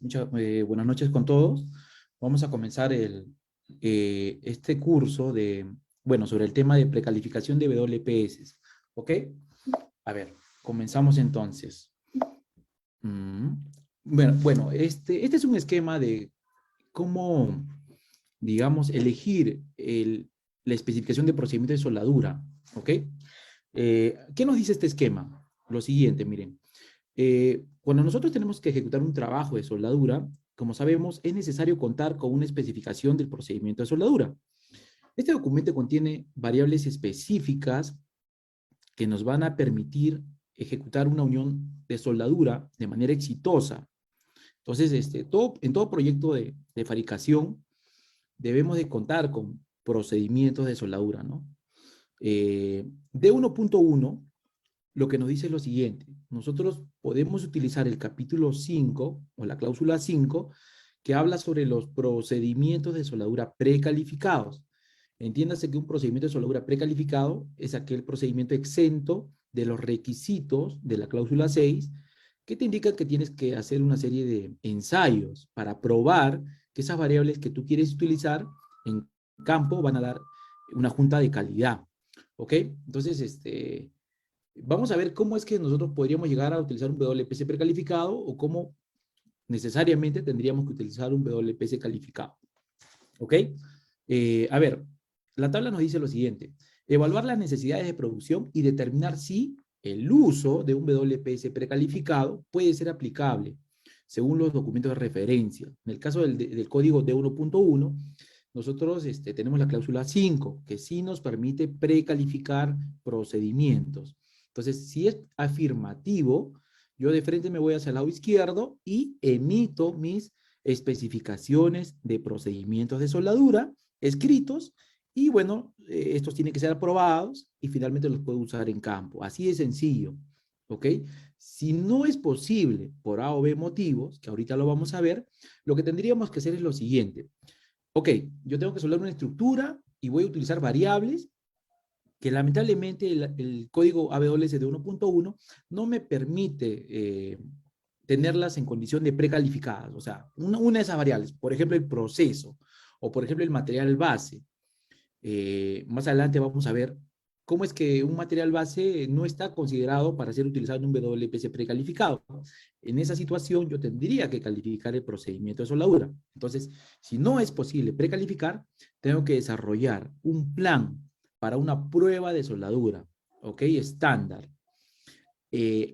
Buenas noches con todos. Vamos a comenzar este curso sobre el tema de precalificación de WPS. ¿Ok? A ver, comenzamos entonces. Mm, Bueno, este es un esquema de cómo, digamos, elegir la especificación de procedimiento de soldadura. ¿Ok? ¿Qué nos dice este esquema? Lo siguiente, miren. Cuando nosotros tenemos que ejecutar un trabajo de soldadura, como sabemos, es necesario contar con una especificación del procedimiento de soldadura. Este documento contiene variables específicas que nos van a permitir ejecutar una unión de soldadura de manera exitosa. Entonces, en todo proyecto de fabricación debemos de contar con procedimientos de soldadura, ¿no? D1.1 lo que nos dice es lo siguiente: nosotros podemos utilizar el capítulo 5 o la cláusula 5 que habla sobre los procedimientos de soldadura precalificados. Entiéndase que un procedimiento de soldadura precalificado es aquel procedimiento exento de los requisitos de la cláusula 6 que te indican que tienes que hacer una serie de ensayos para probar que esas variables que tú quieres utilizar en campo van a dar una junta de calidad. ¿Ok? Entonces, vamos a ver cómo es que nosotros podríamos llegar a utilizar un WPC precalificado o cómo necesariamente tendríamos que utilizar un WPC calificado. ¿Ok? A ver, la tabla nos dice lo siguiente: evaluar las necesidades de producción y determinar si el uso de un WPS precalificado puede ser aplicable según los documentos de referencia. En el caso del código D1.1, nosotros tenemos la cláusula 5, que sí nos permite precalificar procedimientos. Entonces, si es afirmativo, yo de frente me voy hacia el lado izquierdo y emito mis especificaciones de procedimientos de soldadura escritos, y bueno, estos tienen que ser aprobados y finalmente los puedo usar en campo. Así de sencillo, ¿ok? Si no es posible por A o B motivos, que ahorita lo vamos a ver, lo que tendríamos que hacer es lo siguiente. Ok, yo tengo que soldar una estructura y voy a utilizar variables que lamentablemente el código AWS de 1.1 no me permite tenerlas en condición de precalificadas. O sea, una de esas variables, por ejemplo, el proceso o por ejemplo el material base. Más adelante vamos a ver cómo es que un material base no está considerado para ser utilizado en un WPC precalificado. En esa situación yo tendría que calificar el procedimiento de soldadura. Entonces, si no es posible precalificar, tengo que desarrollar un plan para una prueba de soldadura, ¿ok? Estándar.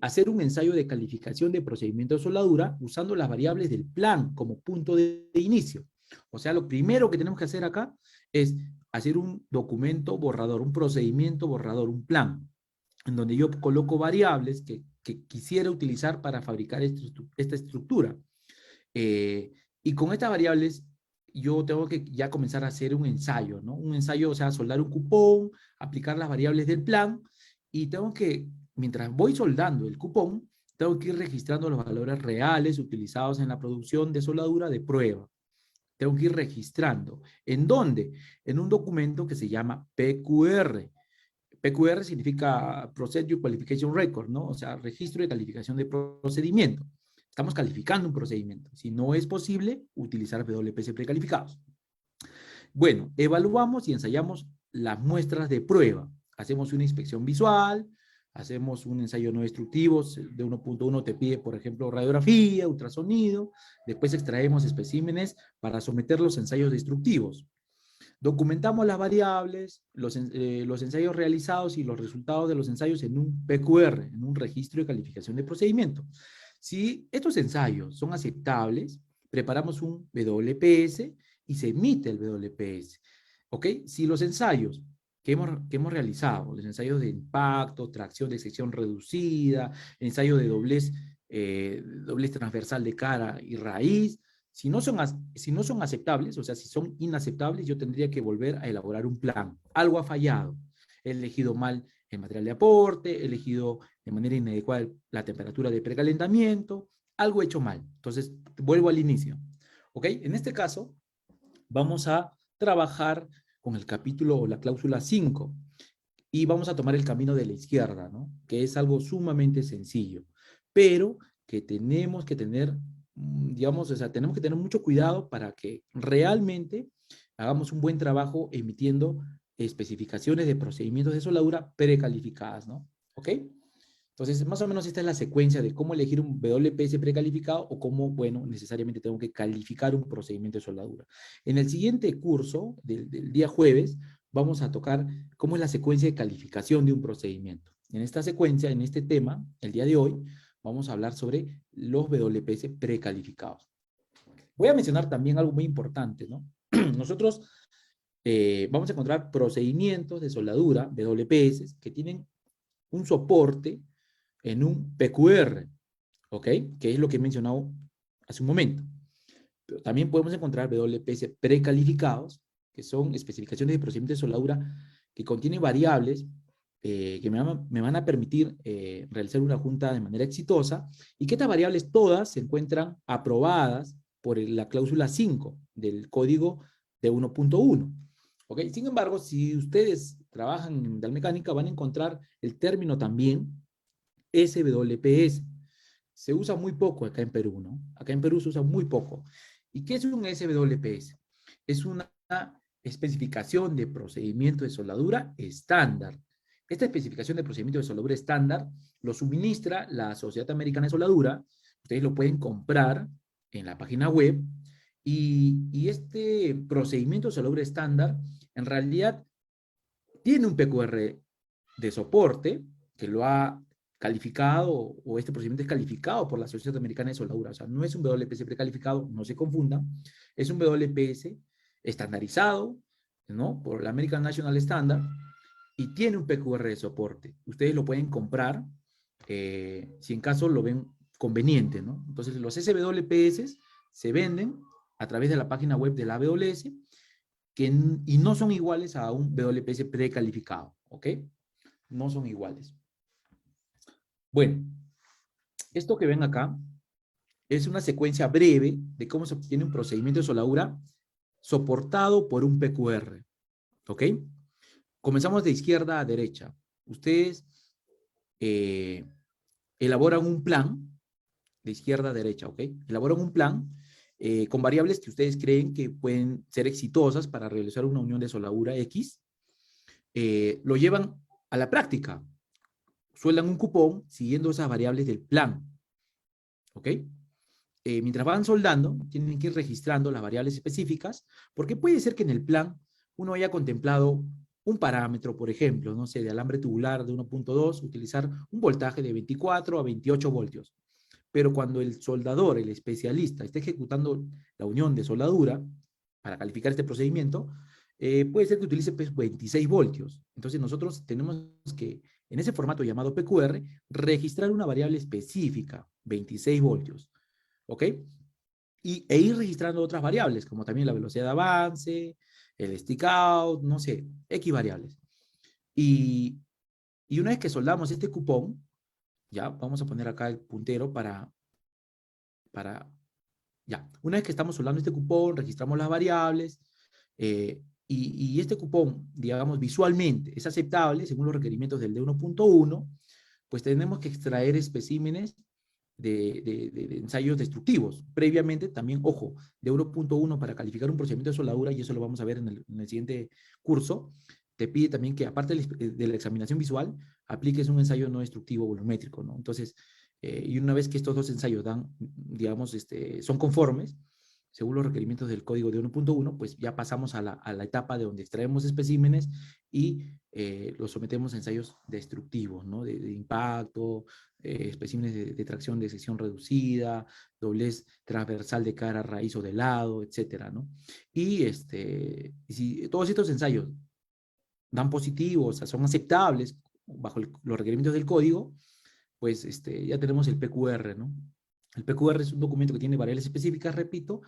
Hacer un ensayo de calificación de procedimiento de soldadura usando las variables del plan como punto de inicio. O sea, lo primero que tenemos que hacer acá es hacer un documento borrador, un procedimiento borrador, un plan, en donde yo coloco variables que quisiera utilizar para fabricar esta estructura. Y con estas variables yo tengo que ya comenzar a hacer un ensayo, ¿no? Un ensayo, o sea, soldar un cupón, aplicar las variables del plan, y tengo que, mientras voy soldando el cupón, tengo que ir registrando los valores reales utilizados en la producción de soldadura de prueba. Tengo que ir registrando. ¿En dónde? En un documento que se llama PQR. PQR significa Procedure Qualification Record, ¿no? O sea, registro de calificación de procedimiento. Estamos calificando un procedimiento. Si no es posible, utilizar WPC precalificados. Bueno, evaluamos y ensayamos las muestras de prueba. Hacemos una inspección visual, hacemos un ensayo no destructivo, de 1.1 te pide, por ejemplo, radiografía, ultrasonido, después extraemos especímenes para someter los ensayos destructivos. Documentamos las variables, los ensayos realizados y los resultados de los ensayos en un PQR, en un registro de calificación de procedimiento. Si estos ensayos son aceptables, preparamos un WPS y se emite el WPS. ¿Ok? Si los ensayos que hemos realizado, los ensayos de impacto, tracción de sección reducida, ensayo de doblez transversal de cara y raíz, si no son aceptables, o sea, si son inaceptables, yo tendría que volver a elaborar un plan. Algo ha fallado. He elegido mal el material de aporte, he elegido de manera inadecuada la temperatura de precalentamiento, algo he hecho mal. Entonces, vuelvo al inicio. ¿Ok? En este caso, vamos a trabajar con el capítulo o la cláusula 5 y vamos a tomar el camino de la izquierda, ¿no? Que es algo sumamente sencillo, pero que tenemos que tener digamos, o sea, tenemos que tener mucho cuidado para que realmente hagamos un buen trabajo emitiendo especificaciones de procedimientos de soldadura precalificadas, ¿no? ¿Ok? Entonces, más o menos esta es la secuencia de cómo elegir un WPS precalificado o cómo, bueno, necesariamente tengo que calificar un procedimiento de soldadura. En el siguiente curso del día jueves, vamos a tocar cómo es la secuencia de calificación de un procedimiento. En esta secuencia, en este tema, el día de hoy, vamos a hablar sobre los WPS precalificados. Voy a mencionar también algo muy importante, ¿no? Nosotros vamos a encontrar procedimientos de soldadura, WPS, que tienen un soporte en un PQR, ¿ok? Que es lo que he mencionado hace un momento. Pero también podemos encontrar WPS precalificados, que son especificaciones de procedimientos de soldadura que contienen variables que me van a permitir realizar una junta de manera exitosa y que estas variables todas se encuentran aprobadas por la cláusula 5 del código de 1.1. ¿Ok? Sin embargo, si ustedes trabajan en metalmecánica, van a encontrar el término también SWPS. Se usa muy poco acá en Perú, ¿no? Acá en Perú se usa muy poco. ¿Y qué es un SWPS? Es una especificación de procedimiento de soldadura estándar. Esta especificación de procedimiento de soldadura estándar lo suministra la Sociedad Americana de Soldadura. Ustedes lo pueden comprar en la página web. Y este procedimiento de soldadura estándar, en realidad, tiene un PQR de soporte que lo ha calificado, o este procedimiento es calificado por la Sociedad Americana de Soldadura. O sea, no es un WPS precalificado, no se confundan, es un WPS estandarizado, ¿no? Por la American National Standard, y tiene un PQR de soporte. Ustedes lo pueden comprar si en caso lo ven conveniente, ¿no? Entonces, los SWPS se venden a través de la página web de la AWS y no son iguales a un WPS precalificado, ¿ok? No son iguales. Bueno, esto que ven acá es una secuencia breve de cómo se obtiene un procedimiento de soldadura soportado por un PQR, ¿ok? Comenzamos de izquierda a derecha. Ustedes eh, elaboran un plan de izquierda a derecha, ¿ok? Elaboran un plan con variables que ustedes creen que pueden ser exitosas para realizar una unión de soldadura X. Lo llevan a la práctica. Sueldan un cupón siguiendo esas variables del plan, ¿ok? Mientras van soldando, tienen que ir registrando las variables específicas, porque puede ser que en el plan uno haya contemplado un parámetro, por ejemplo, no sé, de alambre tubular de 1.2, utilizar un voltaje de 24 a 28 voltios. Pero cuando el soldador, el especialista, está ejecutando la unión de soldadura para calificar este procedimiento, puede ser que utilice pues, 26 voltios. Entonces nosotros tenemos que, en ese formato llamado PQR, registrar una variable específica, 26 voltios. ¿Ok? E ir registrando otras variables, como también la velocidad de avance, el stick out, no sé, X variables. Y, y una vez que soldamos este cupón, ya, vamos a poner acá el puntero para ya, una vez que estamos soldando este cupón, registramos las variables, y este cupón, digamos, visualmente es aceptable según los requerimientos del D1.1, pues tenemos que extraer especímenes de ensayos destructivos. Previamente, también, ojo, de 1.1 para calificar un procedimiento de soldadura, y eso lo vamos a ver en el siguiente curso, te pide también que, aparte de la examinación visual, apliques un ensayo no destructivo volumétrico, ¿no? Entonces, y una vez que estos dos ensayos dan, digamos, son conformes, según los requerimientos del código de 1.1, pues ya pasamos a la etapa de donde extraemos especímenes y los sometemos a ensayos destructivos, ¿no? De impacto, especímenes de tracción de sección reducida, doblez transversal de cara, raíz o de lado, etcétera, ¿no? Y si todos estos ensayos dan positivos, o sea, son aceptables bajo los requerimientos del código, pues ya tenemos el PQR, ¿no? El PQR es un documento que tiene variables específicas, repito,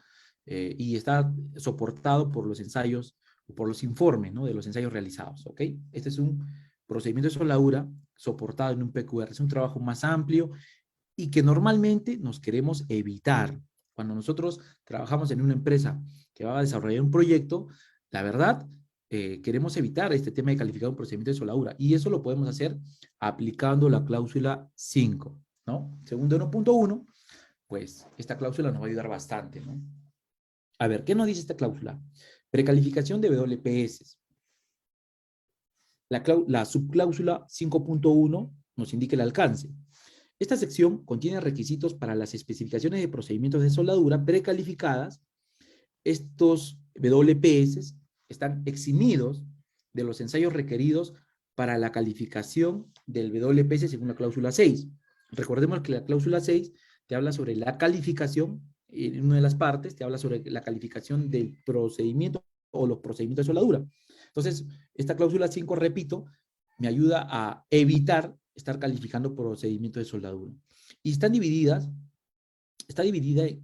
y está soportado por los ensayos, o por los informes, ¿no? De los ensayos realizados, ¿ok? Este es un procedimiento de soldadura soportado en un PQR. Es un trabajo más amplio y que normalmente nos queremos evitar. Cuando nosotros trabajamos en una empresa que va a desarrollar un proyecto, la verdad, queremos evitar este tema de calificar un procedimiento de soldadura, y eso lo podemos hacer aplicando la cláusula 5, ¿no? Segundo 1.1, pues esta cláusula nos va a ayudar bastante, ¿no? A ver, ¿qué nos dice esta cláusula? Precalificación de WPS. La subcláusula 5.1 nos indica el alcance. Esta sección contiene requisitos para las especificaciones de procedimientos de soldadura precalificadas. Estos WPS están eximidos de los ensayos requeridos para la calificación del WPS según la cláusula 6. Recordemos que la cláusula 6 te habla sobre la calificación, en una de las partes te habla sobre la calificación del procedimiento o los procedimientos de soldadura. Entonces, esta cláusula 5, repito, me ayuda a evitar estar calificando procedimientos de soldadura. Y está dividida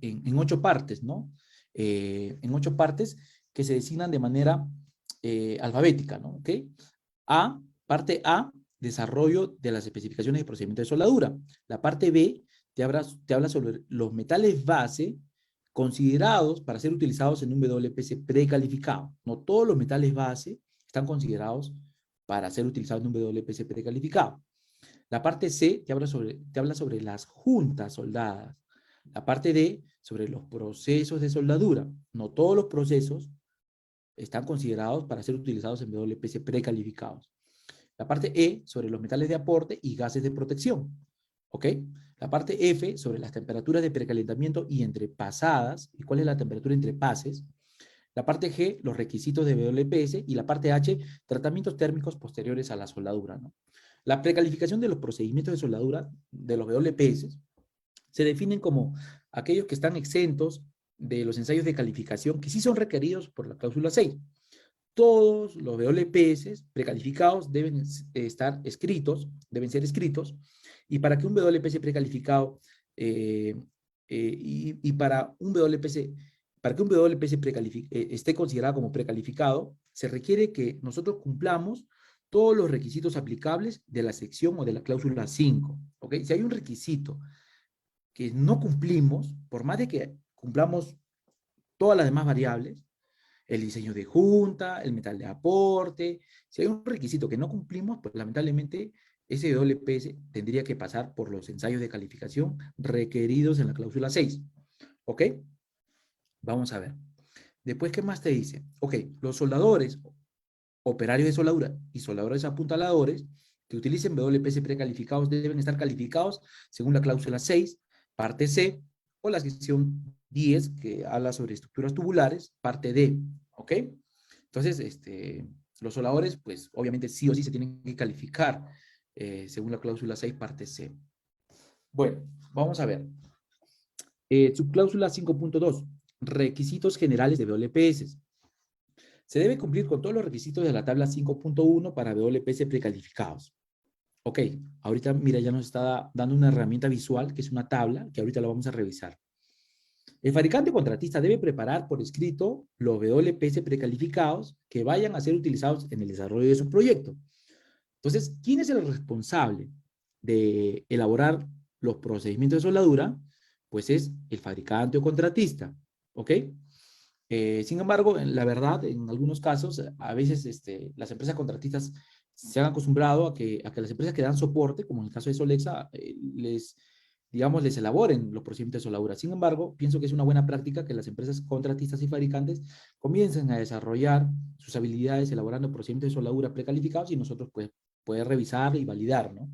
en 8 partes, ¿no? En 8 partes que se designan de manera alfabética, ¿no? ¿Ok? Parte A, desarrollo de las especificaciones de procedimientos de soldadura. La parte B te habla sobre los metales base considerados para ser utilizados en un WPS precalificado. No todos los metales base están considerados para ser utilizados en un WPS precalificado. La parte C te habla sobre las juntas soldadas. La parte D, sobre los procesos de soldadura. No todos los procesos están considerados para ser utilizados en WPS precalificados. La parte E, sobre los metales de aporte y gases de protección. ¿Ok? La parte F, sobre las temperaturas de precalentamiento y entrepasadas, y cuál es la temperatura entre pases. La parte G, los requisitos de WPS, y la parte H, tratamientos térmicos posteriores a la soldadura, ¿no? La precalificación de los procedimientos de soldadura de los WPS se definen como aquellos que están exentos de los ensayos de calificación que sí son requeridos por la cláusula 6. Todos los WPS precalificados deben estar escritos, deben ser escritos, y para que un WPS precalificado para que un WPS esté considerado como precalificado, se requiere que nosotros cumplamos todos los requisitos aplicables de la sección o de la cláusula 5. ¿Ok? Si hay un requisito que no cumplimos, por más de que cumplamos todas las demás variables, el diseño de junta, el metal de aporte, si hay un requisito que no cumplimos, pues lamentablemente ese WPS tendría que pasar por los ensayos de calificación requeridos en la cláusula 6. ¿Ok? Vamos a ver. Después, ¿qué más te dice? Ok, los soldadores, operarios de soldadura y soldadores apuntaladores que utilicen WPS precalificados deben estar calificados según la cláusula 6, parte C, o la sección 10, que habla sobre estructuras tubulares, parte D. ¿Ok? Entonces, los soldadores, pues, obviamente sí o sí se tienen que calificar según la cláusula 6, parte C. Bueno, vamos a ver. Subcláusula 5.2. Requisitos generales de WPS. Se debe cumplir con todos los requisitos de la tabla 5.1 para WPS precalificados. Ok, ahorita, mira, ya nos está dando una herramienta visual, que es una tabla, que ahorita la vamos a revisar. El fabricante contratista debe preparar por escrito los WPS precalificados que vayan a ser utilizados en el desarrollo de su proyecto. Entonces, ¿quién es el responsable de elaborar los procedimientos de soldadura? Pues es el fabricante o contratista, ¿ok? Sin embargo, la verdad, en algunos casos, a veces las empresas contratistas se han acostumbrado a que las empresas que dan soporte, como en el caso de Solexa, les elaboren los procedimientos de soldadura. Sin embargo, pienso que es una buena práctica que las empresas contratistas y fabricantes comiencen a desarrollar sus habilidades elaborando procedimientos de soldadura precalificados y nosotros pues poder revisar y validar, ¿no?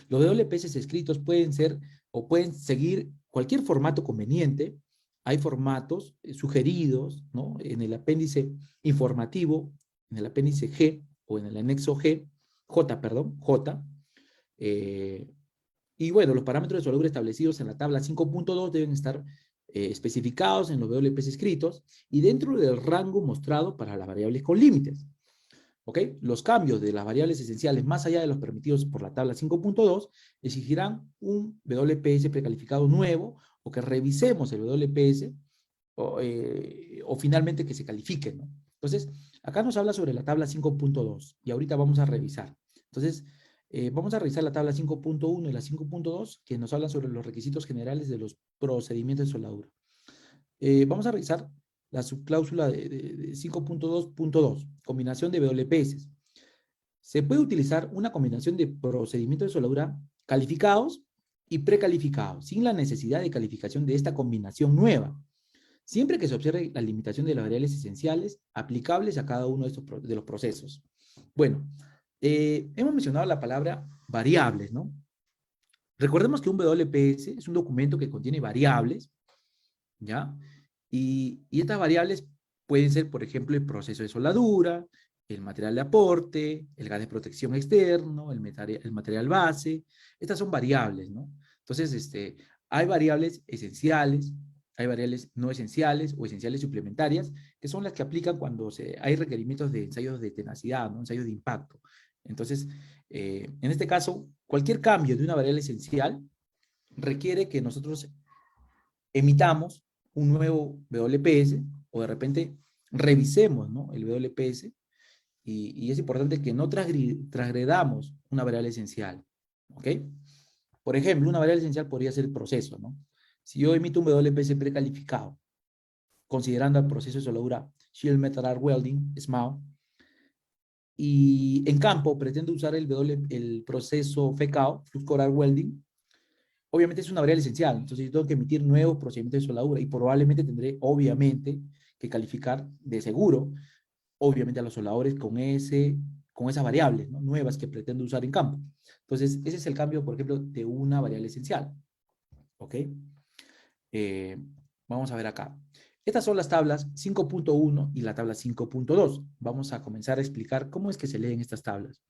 Los WPS escritos pueden ser o pueden seguir cualquier formato conveniente. Hay formatos sugeridos, ¿no? En el apéndice informativo, en el apéndice G o en el anexo J. Y bueno, los parámetros de soldadura establecidos en la tabla 5.2 deben estar especificados en los WPS escritos y dentro del rango mostrado para las variables con límites. ¿Ok? Los cambios de las variables esenciales más allá de los permitidos por la tabla 5.2 exigirán un WPS precalificado nuevo o que revisemos el WPS o finalmente que se califique, ¿no? Entonces, acá nos habla sobre la tabla 5.2 y ahorita vamos a revisar. Entonces, vamos a revisar la tabla 5.1 y la 5.2 que nos hablan sobre los requisitos generales de los procedimientos de soldadura. Vamos a revisar la subcláusula de 5.2.2, combinación de WPS. Se puede utilizar una combinación de procedimientos de soldadura calificados y precalificado, sin la necesidad de calificación de esta combinación nueva, siempre que se observe la limitación de las variables esenciales aplicables a cada uno de, de los procesos. Bueno, hemos mencionado la palabra variables, ¿no? Recordemos que un WPS es un documento que contiene variables, ¿ya? Y estas variables pueden ser, por ejemplo, el proceso de soldadura, el material de aporte, el gas de protección externo, el material base. Estas son variables, ¿no? Entonces, hay variables esenciales, hay variables no esenciales o esenciales suplementarias, que son las que aplican cuando hay requerimientos de ensayos de tenacidad, ¿no? Ensayos de impacto. Entonces, en este caso, cualquier cambio de una variable esencial requiere que nosotros emitamos un nuevo WPS o de repente revisemos, ¿no?, el WPS y es importante que no transgredamos una variable esencial, ¿ok? Por ejemplo, una variable esencial podría ser el proceso, ¿no? Si yo emito un WPS precalificado, considerando el proceso de soldadura Sheet Metal Arc Welding, SMAO, y en campo pretendo usar el proceso FECAO, Flux Core Arc Welding, obviamente es una variable esencial, entonces yo tengo que emitir nuevos procedimientos de soldadura y probablemente tendré, obviamente, que calificar de seguro, obviamente, a los soldadores con esas variables, ¿no?, nuevas que pretendo usar en campo. Entonces, ese es el cambio, por ejemplo, de una variable esencial. ¿Ok? Vamos a ver acá. Estas son las tablas 5.1 y la tabla 5.2. Vamos a comenzar a explicar cómo es que se leen estas tablas.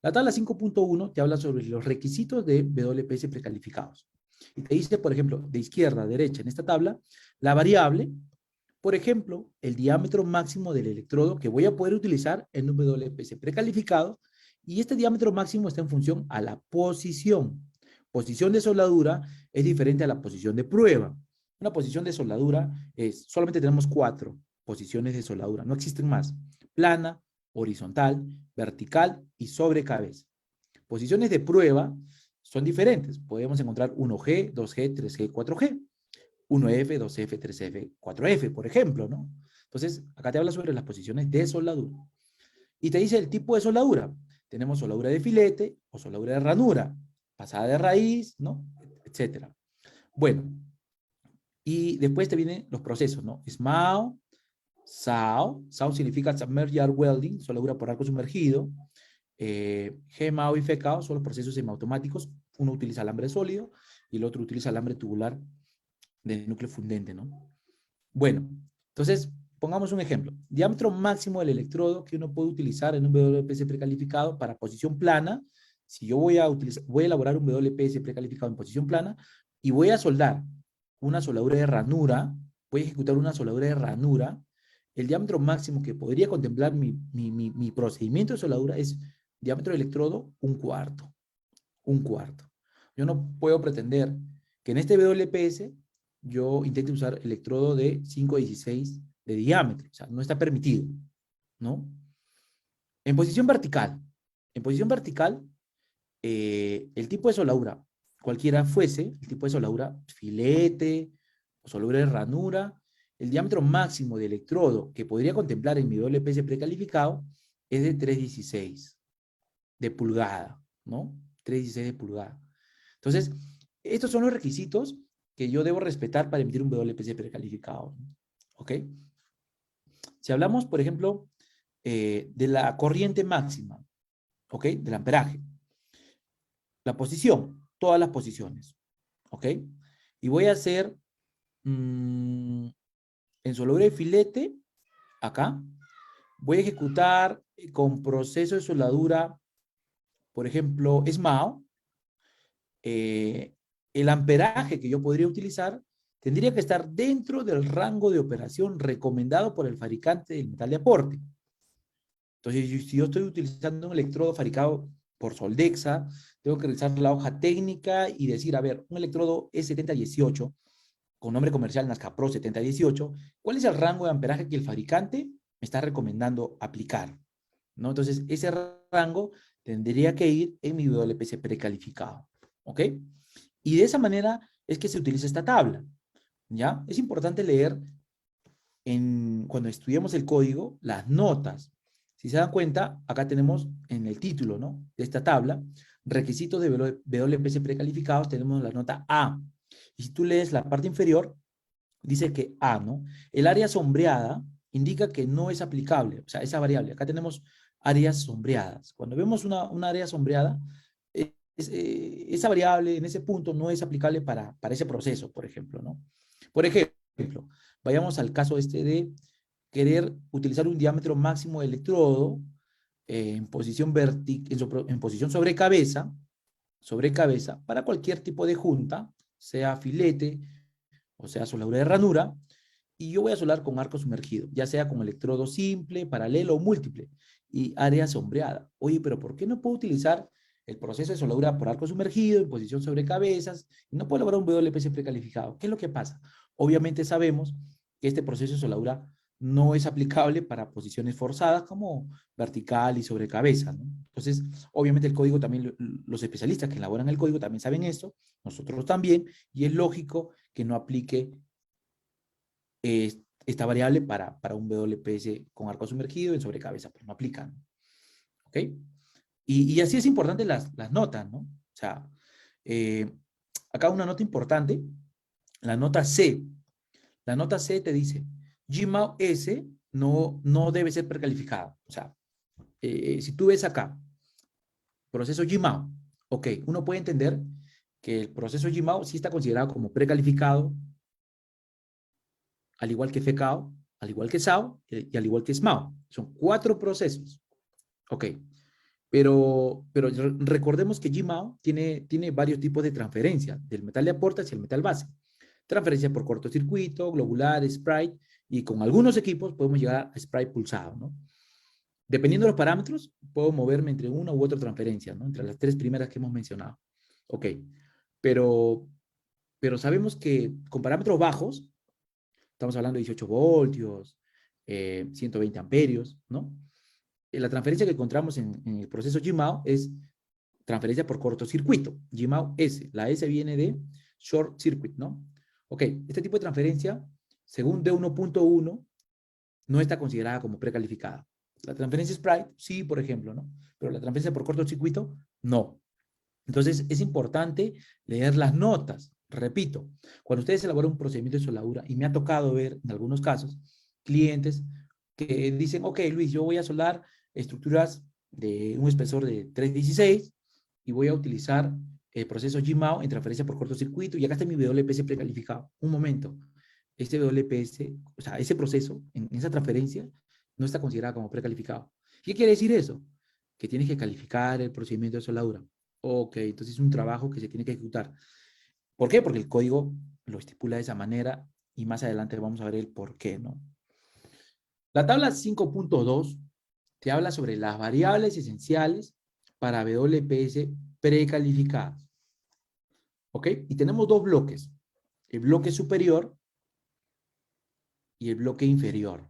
La tabla 5.1 te habla sobre los requisitos de WPS precalificados. Y te dice, por ejemplo, de izquierda a derecha en esta tabla, la variable, por ejemplo, el diámetro máximo del electrodo que voy a poder utilizar en un WPS precalificado, y este diámetro máximo está en función a la posición. Posición de soldadura es diferente a la posición de prueba. Una posición de soldadura solamente tenemos 4 posiciones de soldadura, no existen más. Plana, horizontal, vertical y sobre cabeza. Posiciones de prueba son diferentes. Podemos encontrar 1G, 2G, 3G, 4G. 1F, 2F, 3F, 4F, por ejemplo, ¿no? Entonces, acá te habla sobre las posiciones de soldadura. Y te dice el tipo de soldadura. Tenemos soldadura de filete o soldadura de ranura, pasada de raíz, ¿no?, etcétera. Bueno, y después te vienen los procesos, ¿no? SMAO, SAO. SAO significa Submerged Arc Welding, soldadura por arco sumergido. GMAO y FECAO son los procesos semiautomáticos. Uno utiliza alambre sólido y el otro utiliza alambre tubular de núcleo fundente, ¿no? Bueno, entonces, pongamos un ejemplo. Diámetro máximo del electrodo que uno puede utilizar en un WPS precalificado para posición plana. Si yo voy a elaborar un WPS precalificado en posición plana y voy a soldar una soldadura de ranura, voy a ejecutar una soldadura de ranura, el diámetro máximo que podría contemplar mi procedimiento de soldadura es diámetro del electrodo 1/4. 1/4. Yo no puedo pretender que en este WPS yo intente usar electrodo de 5/16 de diámetro. O sea, no está permitido, ¿no? En posición vertical, el tipo de soldadura, cualquiera fuese, el tipo de soldadura, filete o soldadura de ranura, el diámetro máximo de electrodo que podría contemplar en mi WPS precalificado es de 3/16 de pulgada, ¿no? 3/16 de pulgada. Entonces, estos son los requisitos que yo debo respetar para emitir un WPS precalificado, ¿ok? Si hablamos, por ejemplo, de la corriente máxima, ¿ok?, del amperaje, la posición, todas las posiciones, ¿ok? Y voy a hacer en soldadura de filete, acá, voy a ejecutar con proceso de soldadura, por ejemplo, SMAO, el amperaje que yo podría utilizar tendría que estar dentro del rango de operación recomendado por el fabricante del metal de aporte. Entonces, si yo estoy utilizando un electrodo fabricado por Soldexa, tengo que revisar la hoja técnica y decir, a ver, un electrodo E7018, con nombre comercial Nazca Pro 7018, ¿cuál es el rango de amperaje que el fabricante me está recomendando aplicar? ¿No? Entonces, ese rango tendría que ir en mi WPS precalificado. ¿Ok? Y de esa manera es que se utiliza esta tabla. ¿Ya? Es importante leer cuando estudiamos el código las notas. Si se dan cuenta, acá tenemos en el título, ¿no?, de esta tabla, requisitos de WPC precalificados, tenemos la nota A. Y si tú lees la parte inferior, dice que A, ¿no? El área sombreada indica que no es aplicable, o sea, esa variable. Acá tenemos áreas sombreadas. Cuando vemos una área sombreada, esa variable en ese punto no es aplicable para ese proceso, por ejemplo, ¿no? Por ejemplo, vayamos al caso este de querer utilizar un diámetro máximo de electrodo en posición en posición sobre cabeza, para cualquier tipo de junta, sea filete o sea soldadura de ranura, y yo voy a soldar con arco sumergido, ya sea con electrodo simple, paralelo o múltiple, y área sombreada. Oye, pero ¿por qué no puedo utilizar el proceso de soldadura por arco sumergido en posición sobre cabezas y no puedo lograr un WPC precalificado? ¿Qué es lo que pasa? Obviamente sabemos que este proceso de soldadura no es aplicable para posiciones forzadas como vertical y sobre cabeza, ¿no? Entonces, obviamente el código también, los especialistas que elaboran el código también saben esto, nosotros también, y es lógico que no aplique esta variable para un WPS con arco sumergido en sobrecabeza, pues no aplican. ¿Ok? Y así es importante las notas, ¿no? O sea, eh, acá una nota importante, la nota C. La nota C te dice, Gmao S no debe ser precalificado. O sea, si tú ves acá, proceso Gmao, ok, uno puede entender que el proceso Gmao sí está considerado como precalificado, al igual que FECAO, al igual que SAO y al igual que SMAO. Son 4 procesos. Ok, pero recordemos que Gmao tiene varios tipos de transferencia, del metal de aporte hacia el metal base. Transferencia por cortocircuito, globular, Sprite, y con algunos equipos podemos llegar a Sprite pulsado, ¿no? Dependiendo de los parámetros, puedo moverme entre una u otra transferencia, ¿no? Entre las 3 primeras que hemos mencionado. Ok, pero, pero sabemos que con parámetros bajos, estamos hablando de 18 voltios, 120 amperios, ¿no? La transferencia que encontramos en el proceso Gmao es transferencia por cortocircuito, Gmao S. La S viene de short circuit, ¿no? Ok, este tipo de transferencia, según D1.1, no está considerada como precalificada. La transferencia Sprite, sí, por ejemplo, ¿no? Pero la transferencia por cortocircuito, no. Entonces, es importante leer las notas. Repito, cuando ustedes elaboran un procedimiento de soldadura, y me ha tocado ver en algunos casos, clientes que dicen, ok, Luis, yo voy a soldar estructuras de un espesor de 316 y voy a utilizar el proceso Gmao en transferencia por cortocircuito y acá está mi WPS precalificado. Un momento, este WPS, o sea, ese proceso, en esa transferencia, no está considerado como precalificado. ¿Qué quiere decir eso? Que tienes que calificar el procedimiento de soldadura. Ok, entonces es un trabajo que se tiene que ejecutar. ¿Por qué? Porque el código lo estipula de esa manera y más adelante vamos a ver el por qué, ¿no? La tabla 5.2 te habla sobre las variables esenciales para WPS precalificadas. ¿Ok? Y tenemos 2 bloques. El bloque superior y el bloque inferior.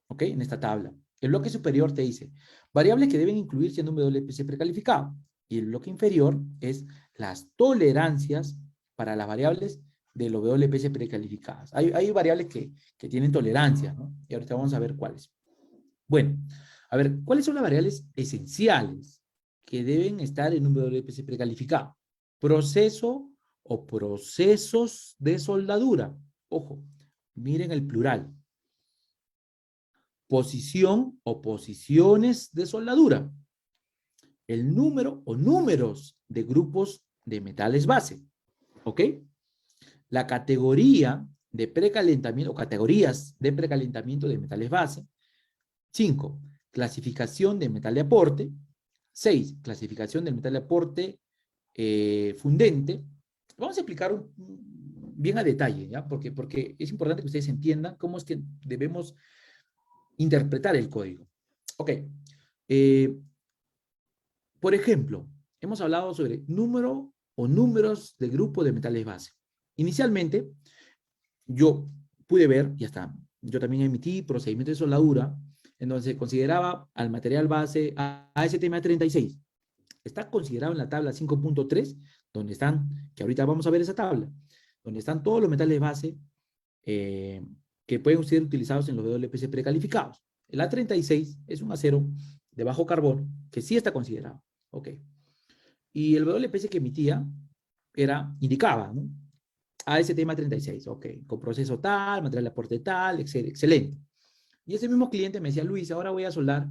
¿Ok? En esta tabla. El bloque superior te dice variables que deben incluir siendo un WPC precalificado. Y el bloque inferior es las tolerancias para las variables de los WPC precalificadas. Hay variables que tienen tolerancia, ¿no? Y ahorita vamos a ver cuáles. Bueno, a ver, ¿cuáles son las variables esenciales que deben estar en un WPC precalificado? Proceso o procesos de soldadura. Ojo, miren el plural. Posición o posiciones de soldadura. El número o números de grupos de metales base. ¿Ok? La categoría de precalentamiento o categorías de precalentamiento de metales base. 5. Clasificación de metal de aporte. 6. Clasificación del metal de aporte fundente. Vamos a explicar bien a detalle, ¿ya? Porque es importante que ustedes entiendan cómo es que debemos interpretar el código. Ok. Por ejemplo, hemos hablado sobre número o números de grupo de metales base. Inicialmente, yo pude ver, y hasta yo también emití procedimientos de soldadura, en donde se consideraba al material base ASTM36. Está considerado en la tabla 5.3, donde están, que ahorita vamos a ver esa tabla, donde están todos los metales base que pueden ser utilizados en los WPC precalificados. El A36 es un acero de bajo carbono que sí está considerado. Ok. Y el WPS que emitía indicaba, ¿no? ASTM 36, ok, con proceso tal, material de aporte tal, excelente. Y ese mismo cliente me decía, Luis, ahora voy a soldar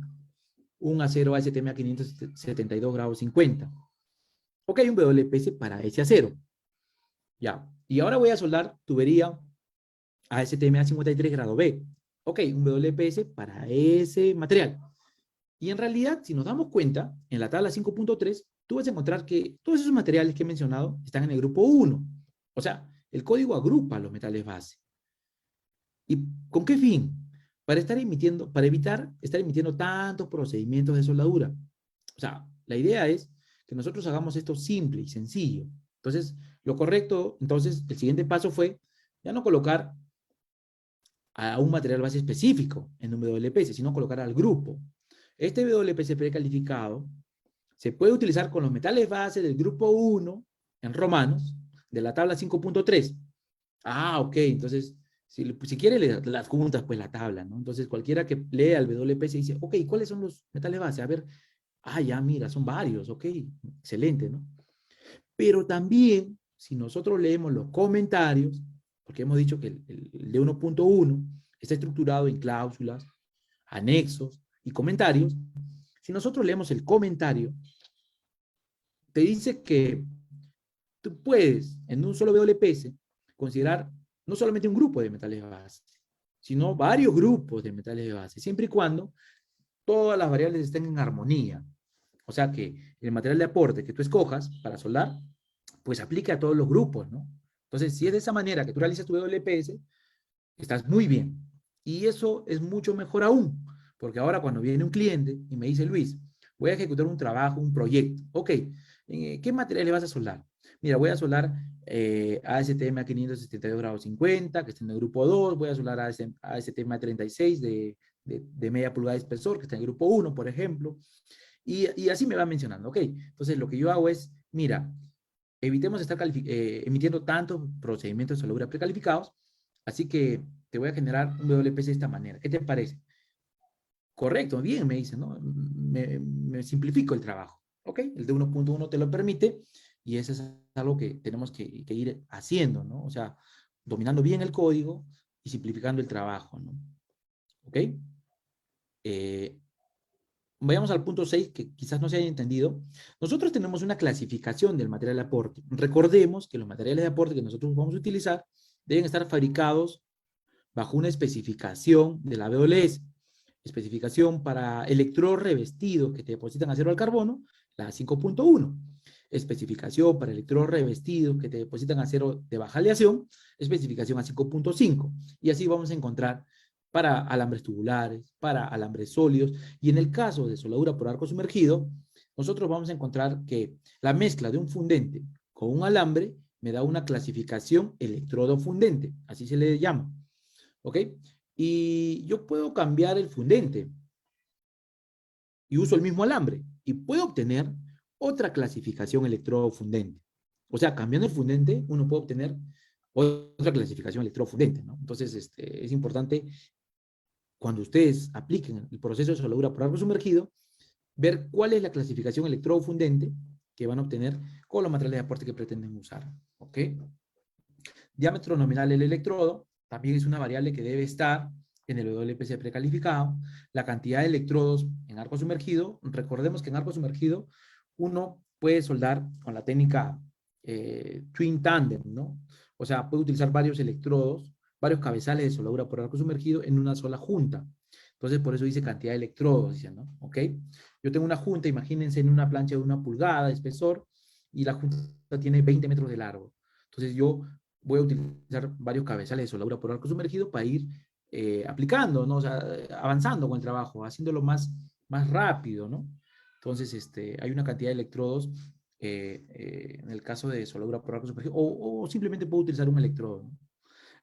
un acero ASTM a 572 grados 50. Ok, un WPS para ese acero. Ya. Y ahora voy a soldar tubería ASTM a 53 grado B. Ok, un WPS para ese material. Y en realidad, si nos damos cuenta, en la tabla 5.3, tú vas a encontrar que todos esos materiales que he mencionado están en el grupo 1. O sea, el código agrupa los metales base. ¿Y con qué fin? Para evitar estar emitiendo tantos procedimientos de soldadura. O sea, la idea es que nosotros hagamos esto simple y sencillo. Entonces, lo correcto, entonces, el siguiente paso fue ya no colocar a un material base específico en un WPS, sino colocar al grupo. Este WPS precalificado se puede utilizar con los metales base del grupo 1 en romanos de la tabla 5.3. Ah, ok, entonces, si quiere, le adjuntas pues la tabla, ¿no? Entonces, cualquiera que lea el WPS dice, ok, ¿cuáles son los metales base? A ver, ya, mira, son varios, ok, excelente, ¿no? Pero también, si nosotros leemos los comentarios, porque hemos dicho que el de 1.1 está estructurado en cláusulas, anexos y comentarios, si nosotros leemos el comentario, te dice que tú puedes, en un solo WPS, considerar no solamente un grupo de metales de base, sino varios grupos de metales de base, siempre y cuando todas las variables estén en armonía. O sea que el material de aporte que tú escojas para soldar, pues aplique a todos los grupos, ¿no? Entonces, si es de esa manera que tú realizas tu WPS, estás muy bien. Y eso es mucho mejor aún, porque ahora cuando viene un cliente y me dice, Luis, voy a ejecutar un trabajo, un proyecto. Ok, ¿qué material le vas a soldar? Mira, voy a soldar ASTM a 572 grados 50, que está en el grupo 2, voy a soldar ASTM a 36 de media pulgada de espesor, que está en el grupo 1, por ejemplo. Y así me va mencionando, ok. Entonces lo que yo hago es, mira, evitemos estar emitiendo tantos procedimientos de soldadura precalificados, así que te voy a generar un WPC de esta manera. ¿Qué te parece? Correcto, bien, me dice, ¿no? Me simplifico el trabajo, ¿ok? El de 1.1 te lo permite y eso es algo que tenemos que ir haciendo, ¿no? O sea, dominando bien el código y simplificando el trabajo, ¿no? ¿Ok? Eh, Vayamos al punto 6, que quizás no se haya entendido. Nosotros tenemos una clasificación del material de aporte. Recordemos que los materiales de aporte que nosotros vamos a utilizar deben estar fabricados bajo una especificación de la BOLS. Especificación para electrodos revestidos que te depositan acero al carbono, la 5.1. Especificación para electrodos revestidos que te depositan acero de baja aleación, especificación a 5.5. Y así vamos a encontrar para alambres tubulares, para alambres sólidos, y en el caso de soldadura por arco sumergido, nosotros vamos a encontrar que la mezcla de un fundente con un alambre me da una clasificación electrodo fundente, así se le llama, ¿ok? Y yo puedo cambiar el fundente y uso el mismo alambre y puedo obtener otra clasificación electrodo fundente. O sea, cambiando el fundente, uno puede obtener otra clasificación electrodo fundente, ¿no? Entonces, es importante cuando ustedes apliquen el proceso de soldadura por arco sumergido, ver cuál es la clasificación electrodo-fundente que van a obtener con los materiales de aporte que pretenden usar. ¿Ok? Diámetro nominal del electrodo también es una variable que debe estar en el WPC precalificado. La cantidad de electrodos en arco sumergido, recordemos que en arco sumergido uno puede soldar con la técnica Twin Tandem, ¿no? O sea, puede utilizar varios electrodos, varios cabezales de soldadura por arco sumergido en una sola junta. Entonces, por eso dice cantidad de electrodos, dicen, ¿no? ¿Ok? Yo tengo una junta, imagínense en una plancha de 1 pulgada de espesor y la junta tiene 20 metros de largo. Entonces, yo voy a utilizar varios cabezales de soldadura por arco sumergido para ir aplicando, ¿no? O sea, avanzando con el trabajo, haciéndolo más rápido, ¿no? Entonces, hay una cantidad de electrodos en el caso de soldadura por arco sumergido, o simplemente puedo utilizar un electrodo, ¿no?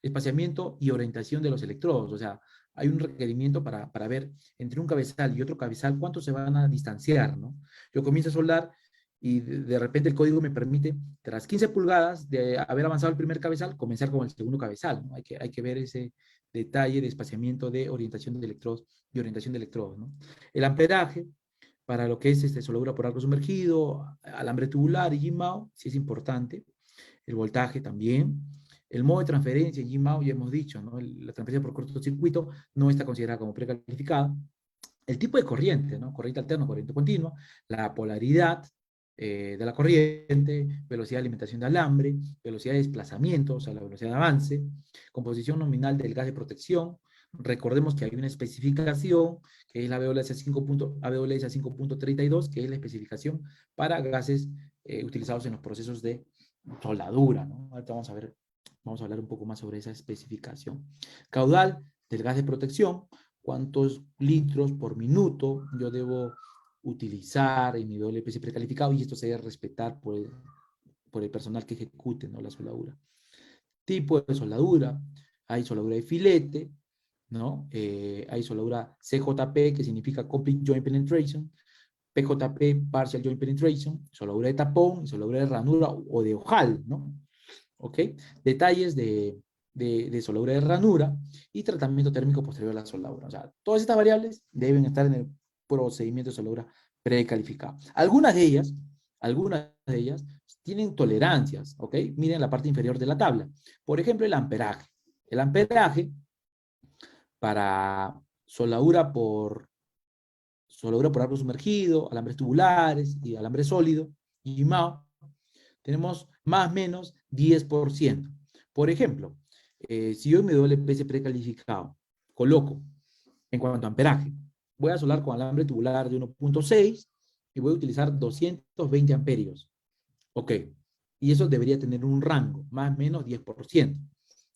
Espaciamiento y orientación de los electrodos, o sea, hay un requerimiento para ver entre un cabezal y otro cabezal cuánto se van a distanciar, ¿no? Yo comienzo a soldar y de repente el código me permite, tras 15 pulgadas de haber avanzado el primer cabezal, comenzar con el segundo cabezal, ¿no? Hay que ver ese detalle de espaciamiento de orientación de electrodos y orientación de electrodos, ¿no? El amperaje Para lo que es soldadura por arco sumergido, alambre tubular y Jimao, sí es importante. El voltaje también. El modo de transferencia en Jimao, ya hemos dicho, ¿no? La transferencia por cortocircuito no está considerada como precalificada. El tipo de corriente, ¿no? Corriente alterna, corriente continua, la polaridad de la corriente, velocidad de alimentación de alambre, velocidad de desplazamiento, o sea, la velocidad de avance, composición nominal del gas de protección. Recordemos que hay una especificación, que es la AWS 5.32, que es la especificación para gases utilizados en los procesos de soldadura, ¿no? Ahorita vamos a hablar un poco más sobre esa especificación. Caudal del gas de protección, cuántos litros por minuto yo debo utilizar en mi WPC precalificado, y esto se debe respetar por el personal que ejecute, ¿no?, la soldadura. Tipo de soldadura, hay soldadura de filete, ¿no? Hay soldadura CJP, que significa Complete Joint Penetration, PJP, Partial Joint Penetration, soldadura de tapón, soldadura de ranura o de ojal, ¿no? ¿Ok? Detalles de soldadura de ranura y tratamiento térmico posterior a la soldadura. O sea, todas estas variables deben estar en el procedimiento de soldadura precalificado. Algunas de ellas tienen tolerancias, ¿ok? Miren la parte inferior de la tabla. Por ejemplo, el amperaje. El amperaje para soldadura por arco sumergido, alambres tubulares y alambre sólido, y MAO, tenemos más o menos 10%. Por ejemplo, si yo en mi WPC precalificado coloco en cuanto a amperaje, voy a soldar con alambre tubular de 1.6 y voy a utilizar 220 amperios. Ok, y eso debería tener un rango, más o menos 10%.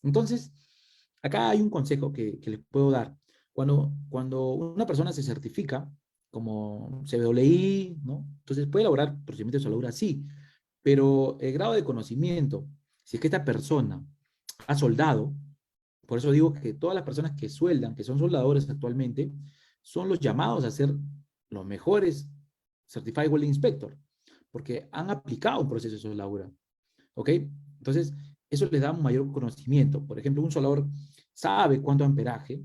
Entonces, acá hay un consejo que les puedo dar. Cuando una persona se certifica como CBWI, ¿no? Entonces puede elaborar procedimientos de soldadura, sí, pero el grado de conocimiento, si es que esta persona ha soldado, por eso digo que todas las personas que sueldan, que son soldadores actualmente, son los llamados a ser los mejores Certified Welding Inspector, porque han aplicado un proceso de soldadura, ¿ok? Entonces, eso les da un mayor conocimiento. Por ejemplo, un soldador sabe cuánto amperaje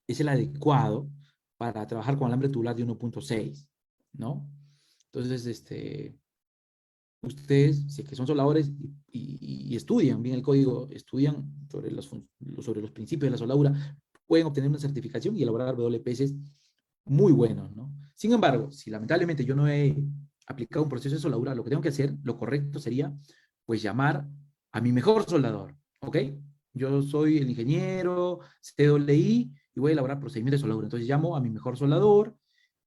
es el adecuado para trabajar con alambre tubular de 1.6, ¿no? Entonces, ustedes, si es que son soldadores y estudian bien el código, estudian sobre los principios de la soldadura, pueden obtener una certificación y elaborar WPS muy buenos, ¿no? Sin embargo, si lamentablemente yo no he aplicado un proceso de soldadura, lo que tengo que hacer, lo correcto sería, pues, llamar a mi mejor soldador, ¿ok? Yo soy el ingeniero CWI y voy a elaborar procedimientos de soldadura. Entonces llamo a mi mejor soldador,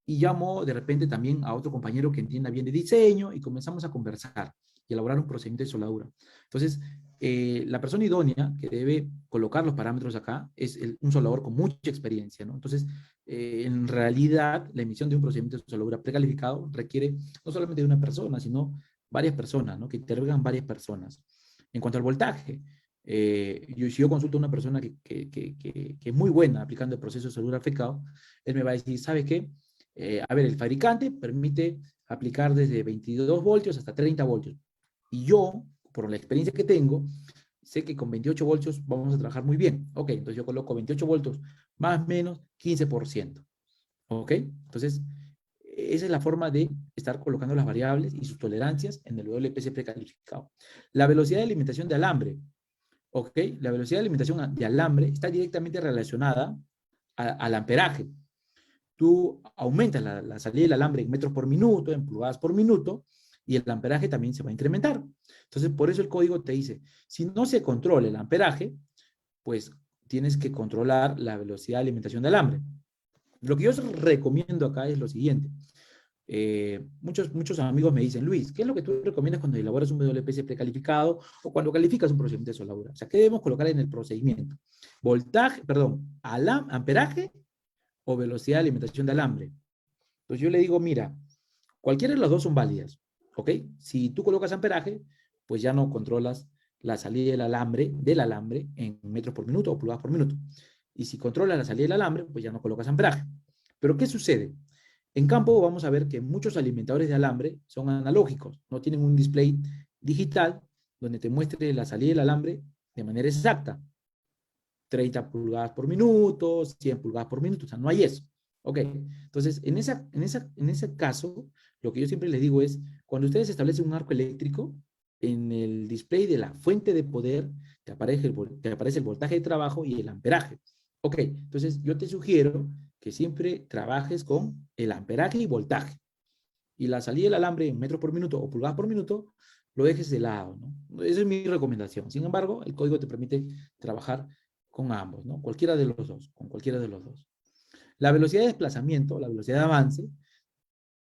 y llamo de repente también a otro compañero que entienda bien de diseño y comenzamos a conversar y elaborar un procedimiento de soldadura. Entonces, la persona idónea que debe colocar los parámetros acá es un soldador con mucha experiencia, ¿no? Entonces, en realidad, la emisión de un procedimiento de soldadura precalificado requiere no solamente de una persona, sino varias personas, ¿no? Que intervengan varias personas. En cuanto al voltaje, si yo consulto a una persona que es muy buena aplicando el proceso de soldadura precalificado, él me va a decir, ¿sabe qué? A ver, el fabricante permite aplicar desde 22 voltios hasta 30 voltios. Y yo, por la experiencia que tengo, sé que con 28 voltios vamos a trabajar muy bien. Ok, entonces yo coloco 28 voltios más o menos 15%. Ok, entonces esa es la forma de estar colocando las variables y sus tolerancias en el WPC precalificado. La velocidad de alimentación de alambre. Ok, la velocidad de alimentación de alambre está directamente relacionada al amperaje. Tú aumentas la salida del alambre en metros por minuto, en pulgadas por minuto, y el amperaje también se va a incrementar. Entonces, por eso el código te dice, si no se controla el amperaje, pues tienes que controlar la velocidad de alimentación del alambre. Lo que yo recomiendo acá es lo siguiente. Muchos amigos me dicen, Luis, ¿qué es lo que tú recomiendas cuando elaboras un WPC precalificado o cuando calificas un procedimiento de soldadura? O sea, ¿qué debemos colocar en el procedimiento? Voltaje, perdón, amperaje o velocidad de alimentación de alambre. Entonces yo le digo, mira, cualquiera de las dos son válidas, ¿ok? Si tú colocas amperaje, pues ya no controlas la salida del alambre en metros por minuto o pulgadas por minuto. Y si controlas la salida del alambre, pues ya no colocas amperaje. Pero ¿qué sucede? En campo vamos a ver que muchos alimentadores de alambre son analógicos, no tienen un display digital donde te muestre la salida del alambre de manera exacta. 30 pulgadas por minuto, 100 pulgadas por minuto, o sea, no hay eso. Ok, entonces en ese caso, lo que yo siempre les digo es, cuando ustedes establecen un arco eléctrico, en el display de la fuente de poder te aparece el voltaje de trabajo y el amperaje. Ok, entonces yo te sugiero que siempre trabajes con el amperaje y voltaje. Y la salida del alambre en metros por minuto o pulgadas por minuto, lo dejes de lado, ¿no? Esa es mi recomendación. Sin embargo, el código te permite trabajar con ambos, ¿no? Cualquiera de los dos, con cualquiera de los dos. La velocidad de desplazamiento, la velocidad de avance,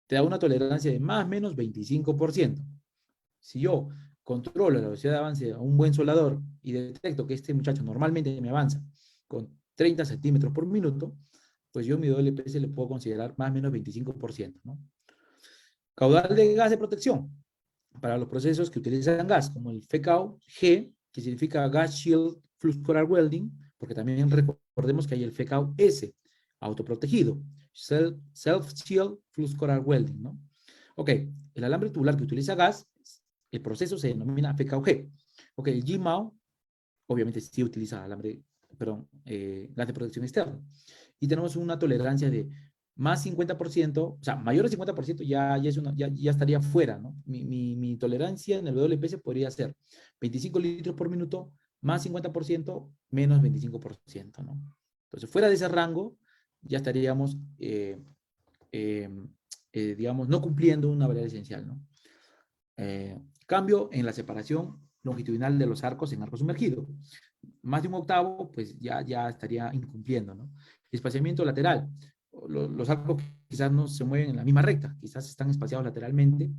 te da una tolerancia de más o menos 25%. Si yo controlo la velocidad de avance a un buen soldador y detecto que este muchacho normalmente me avanza con 30 centímetros por minuto, pues yo mi WPS le puedo considerar más o menos 25%, ¿no? Caudal de gas de protección para los procesos que utilizan gas, como el FECAU-G, que significa Gas Shield Flux Coral Welding, porque también recordemos que hay el FECAU-S, autoprotegido, Self-Shield Flux Coral Welding, ¿no? Ok, el alambre tubular que utiliza gas, el proceso se denomina FECAU-G. Ok, el GMAO, obviamente sí utiliza alambre, perdón, gas de protección externa. Y tenemos una tolerancia de más 50%, o sea, mayor de 50% ya estaría fuera, ¿no? Mi tolerancia en el WPS podría ser 25 litros por minuto, más 50%, menos 25%, ¿no? Entonces, fuera de ese rango, ya estaríamos, eh, digamos, no cumpliendo una variable esencial, ¿no? Cambio en la separación longitudinal de los arcos en arco sumergido. Más de un octavo, pues ya estaría incumpliendo, ¿no? Espaciamiento lateral. Los arcos quizás no se mueven en la misma recta, quizás están espaciados lateralmente.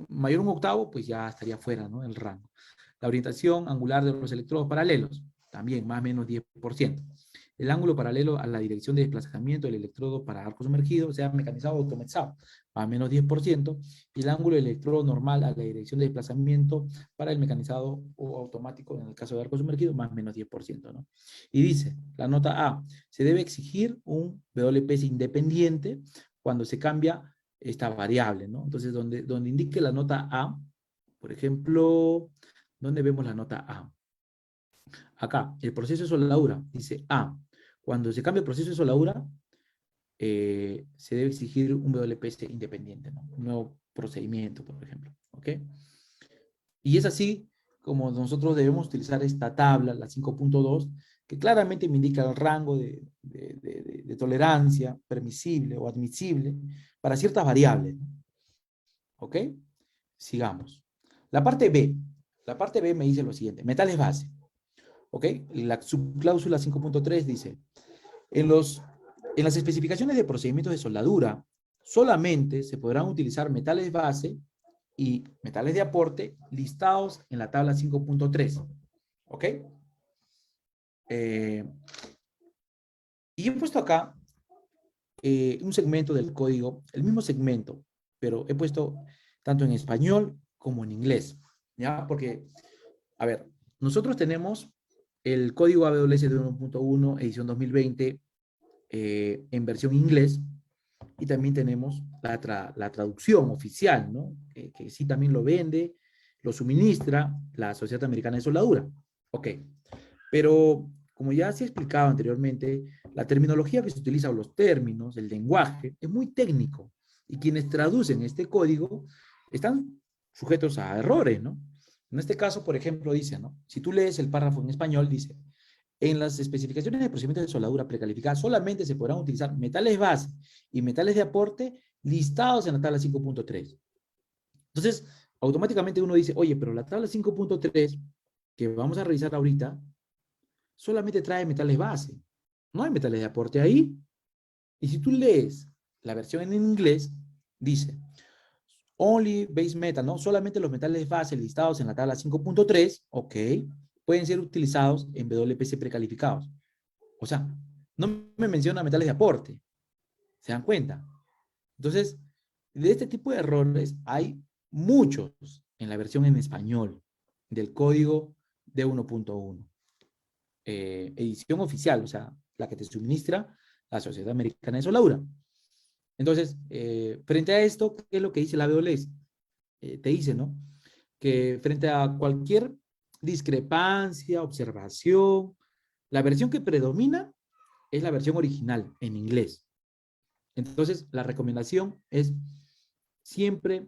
Mayor un octavo, pues ya estaría fuera, ¿no? El rango. La orientación angular de los electrodos paralelos, también más o menos 10%. El ángulo paralelo a la dirección de desplazamiento del electrodo para arco sumergido, sea mecanizado o automatizado, más o menos 10%. Y el ángulo del electrodo normal a la dirección de desplazamiento para el mecanizado o automático, en el caso de arco sumergido, más o menos 10%, ¿no? Y dice, la nota A, se debe exigir un WPS independiente cuando se cambia esta variable, ¿no? Entonces, donde indique la nota A, por ejemplo, ¿dónde vemos la nota A? Acá, el proceso de soldadura, dice A. Cuando se cambia el proceso de soldadura, se debe exigir un WPS independiente, ¿no? Un nuevo procedimiento, por ejemplo, ¿ok? Y es así como nosotros debemos utilizar esta tabla, la 5.2, que claramente me indica el rango de tolerancia permisible o admisible para ciertas variables, ¿no? ¿Ok? Sigamos. La parte B. La parte B me dice lo siguiente. Metales base. ¿Ok? La subcláusula 5.3 dice, en las especificaciones de procedimientos de soldadura, solamente se podrán utilizar metales base y metales de aporte listados en la tabla 5.3. ¿Ok? Y he puesto acá un segmento del código, el mismo segmento, pero he puesto tanto en español como en inglés. ¿Ya? Porque, a ver, nosotros tenemos el código AWS de 1.1, edición 2020, en versión inglés, y también tenemos la traducción oficial, ¿no? Que sí también lo vende, lo suministra la Sociedad Americana de Soldadura. Ok, pero como ya se ha explicado anteriormente, la terminología que se utiliza o los términos, el lenguaje, es muy técnico, y quienes traducen este código están sujetos a errores, ¿no? En este caso, por ejemplo, dice, ¿no? Si tú lees el párrafo en español, dice, en las especificaciones de procedimientos de soldadura precalificada solamente se podrán utilizar metales base y metales de aporte listados en la tabla 5.3. Entonces, automáticamente uno dice, oye, pero la tabla 5.3 que vamos a revisar ahorita solamente trae metales base. No hay metales de aporte ahí. Y si tú lees la versión en inglés, dice, only base metal, ¿no? Solamente los metales base listados en la tabla 5.3, ok, pueden ser utilizados en WPC precalificados. O sea, no me menciona metales de aporte. ¿Se dan cuenta? Entonces, de este tipo de errores hay muchos en la versión en español del código de 1.1. Edición oficial, o sea, la que te suministra la Sociedad Americana de Soldadura. Entonces, frente a esto, ¿qué es lo que dice la AWS? Te dice, ¿no? Que frente a cualquier discrepancia, observación, la versión que predomina es la versión original en inglés. Entonces, la recomendación es siempre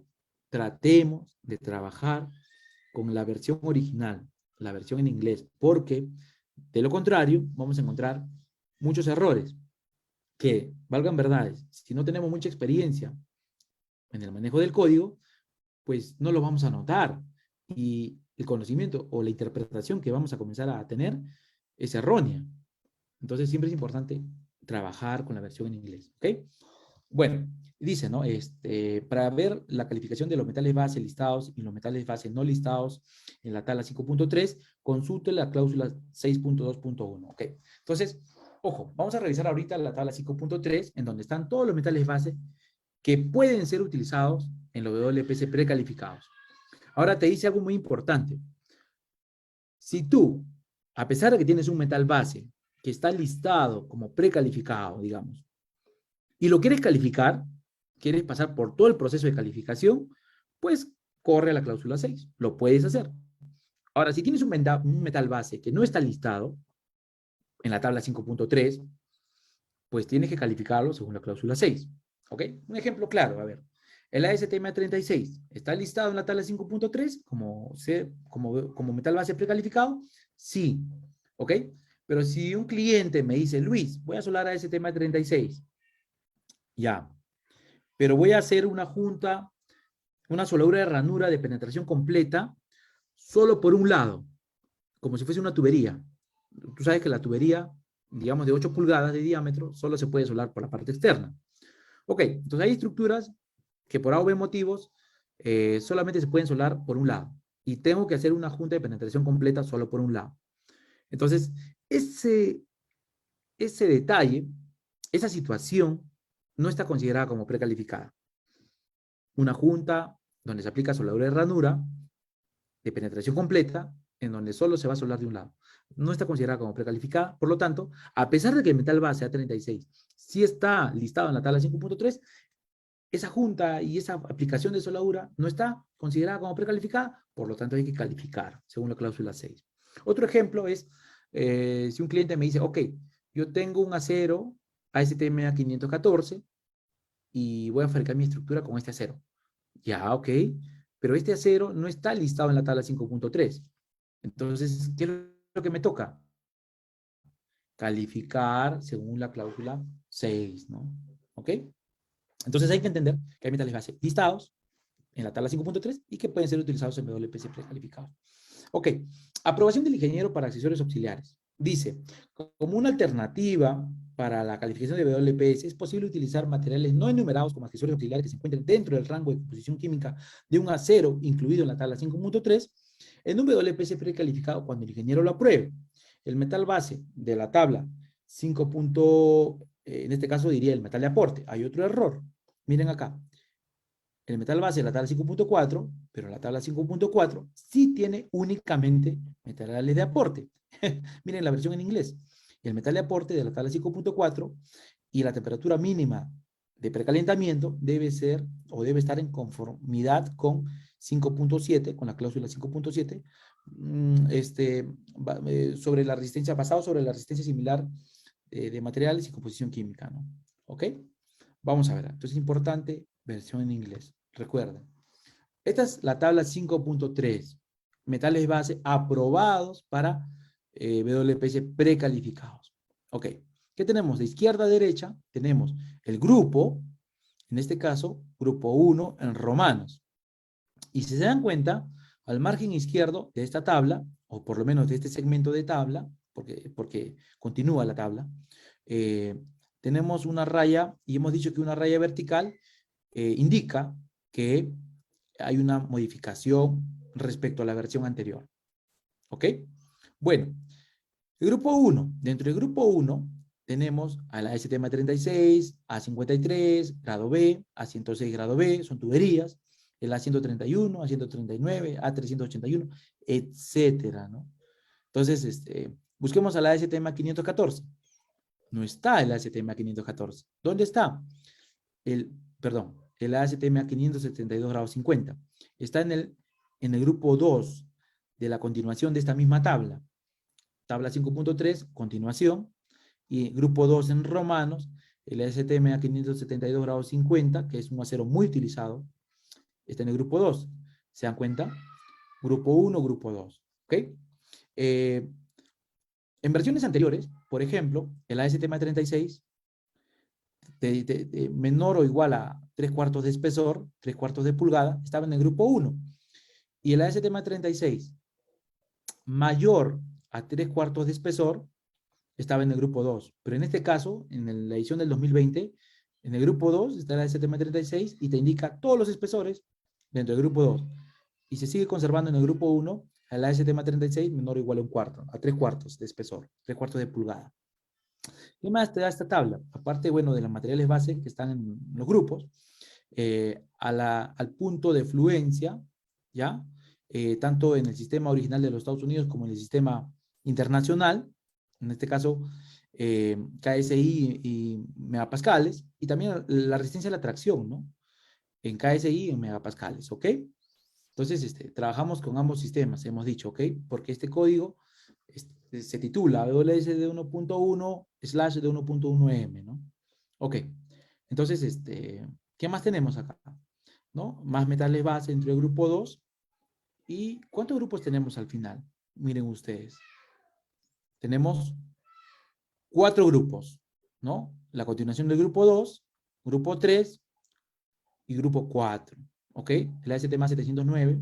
tratemos de trabajar con la versión original, la versión en inglés, porque de lo contrario vamos a encontrar muchos errores que, valgan verdades, si no tenemos mucha experiencia en el manejo del código, pues no lo vamos a notar y el conocimiento o la interpretación que vamos a comenzar a tener es errónea. Entonces siempre es importante trabajar con la versión en inglés, ¿ok? Bueno, dice, ¿no? Para ver la calificación de los metales base listados y los metales base no listados en la tabla 5.3, consulte la cláusula 6.2.1, ¿ok? Entonces, ojo, vamos a revisar ahorita la tabla 5.3, en donde están todos los metales base que pueden ser utilizados en los WPC precalificados. Ahora te dice algo muy importante. Si tú, a pesar de que tienes un metal base que está listado como precalificado, digamos, y lo quieres calificar, quieres pasar por todo el proceso de calificación, pues corre a la cláusula 6. Lo puedes hacer. Ahora, si tienes un metal base que no está listado en la tabla 5.3, pues tienes que calificarlo según la cláusula 6. ¿Ok? Un ejemplo claro, a ver. El ASTM36 está listado en la tabla 5.3 como metal base precalificado. Sí. ¿Ok? Pero si un cliente me dice, Luis, voy a soldar ASTM36, ya, pero voy a hacer una junta, una soldadura de ranura de penetración completa solo por un lado, como si fuese una tubería. Tú sabes que la tubería, digamos de 8 pulgadas de diámetro, solo se puede soldar por la parte externa. Ok, entonces hay estructuras que por A o B motivos solamente se pueden soldar por un lado. Y tengo que hacer una junta de penetración completa solo por un lado. Entonces, ese detalle, esa situación, no está considerada como precalificada. Una junta donde se aplica soldadura de ranura de penetración completa, en donde solo se va a soldar de un lado. No está considerada como precalificada, por lo tanto, a pesar de que el metal base A36 sí está listado en la tabla 5.3, esa junta y esa aplicación de soldadura no está considerada como precalificada, por lo tanto hay que calificar, según la cláusula 6. Otro ejemplo es, si un cliente me dice, ok, yo tengo un acero ASTM 514 y voy a fabricar mi estructura con este acero. Ya, ok, pero este acero no está listado en la tabla 5.3. Entonces, ¿qué es lo que me toca? Calificar según la cláusula 6, ¿no? ¿Ok? Entonces hay que entender que hay metales base listados en la tabla 5.3 y que pueden ser utilizados en WPC precalificados. Ok, aprobación del ingeniero para accesorios auxiliares. Dice, como una alternativa para la calificación de WPS es posible utilizar materiales no enumerados como accesorios auxiliares que se encuentren dentro del rango de composición química de un acero incluido en la tabla 5.3 en un WPS precalificado cuando el ingeniero lo apruebe. El metal base de la tabla 5. En este caso diría el metal de aporte. Hay otro error. Miren acá. El metal base de la tabla 5.4, pero la tabla 5.4 sí tiene únicamente metales de aporte. Miren la versión en inglés. El metal de aporte de la tabla 5.4 y la temperatura mínima de precalentamiento debe ser o debe estar en conformidad con 5.7, con la cláusula 5.7, sobre la resistencia, basado sobre la resistencia similar de materiales y composición química, ¿no? ¿Ok? Vamos a ver. Entonces es importante versión en inglés. Recuerden. Esta es la tabla 5.3. Metales base aprobados para WPS precalificados. Ok. ¿Qué tenemos? De izquierda a derecha tenemos el grupo, en este caso, grupo 1 en romanos. Y si se dan cuenta, al margen izquierdo de esta tabla, o por lo menos de este segmento de tabla, porque continúa la tabla, tenemos una raya, y hemos dicho que una raya vertical indica que hay una modificación respecto a la versión anterior. ¿Ok? Bueno, el grupo 1. Dentro del grupo 1 tenemos a la STM36, A53, grado B, A106 grado B, son tuberías, el A131, A139, A381, etcétera, ¿no? Entonces, busquemos a la STM 514. No está el ASTM 514. ¿Dónde está? El ASTM 572 grados 50. Está en el grupo 2 de la continuación de esta misma tabla. Tabla 5.3, continuación. y grupo 2 en romanos, el ASTM a 572 grados 50, que es un acero muy utilizado, está en el grupo 2. ¿Se dan cuenta? Grupo 1, grupo 2. ¿Ok? En versiones anteriores, por ejemplo, el ASTM 36, menor o igual a 3/4 de espesor, 3/4 de pulgada, estaba en el grupo 1. Y el ASTM 36, mayor a 3/4 de espesor, estaba en el grupo 2. Pero en este caso, en la edición del 2020, en el grupo 2 está el ASTM 36 y te indica todos los espesores dentro del grupo 2. Y se sigue conservando en el grupo 1 el ASTM 36 menor o igual a 1/4, a 3/4 de espesor, 3/4 de pulgada. ¿Qué más te da esta tabla? Aparte, bueno, de los materiales base que están en los grupos, al punto de fluencia, ¿ya? Tanto en el sistema original de los Estados Unidos como en el sistema internacional, en este caso KSI y megapascales, y también la resistencia a la tracción, ¿no? En KSI y en megapascales, ¿ok? Entonces, trabajamos con ambos sistemas, hemos dicho, ¿ok? Porque este código se titula AWS de 1.1/de 1.1M, ¿no? Ok. Entonces, ¿qué más tenemos acá? ¿No? Más metales base dentro del grupo 2. ¿Y cuántos grupos tenemos al final? Miren ustedes. Tenemos 4 grupos, ¿no? La continuación del grupo 2, grupo 3 y grupo 4, ¿ok? El ASTM 709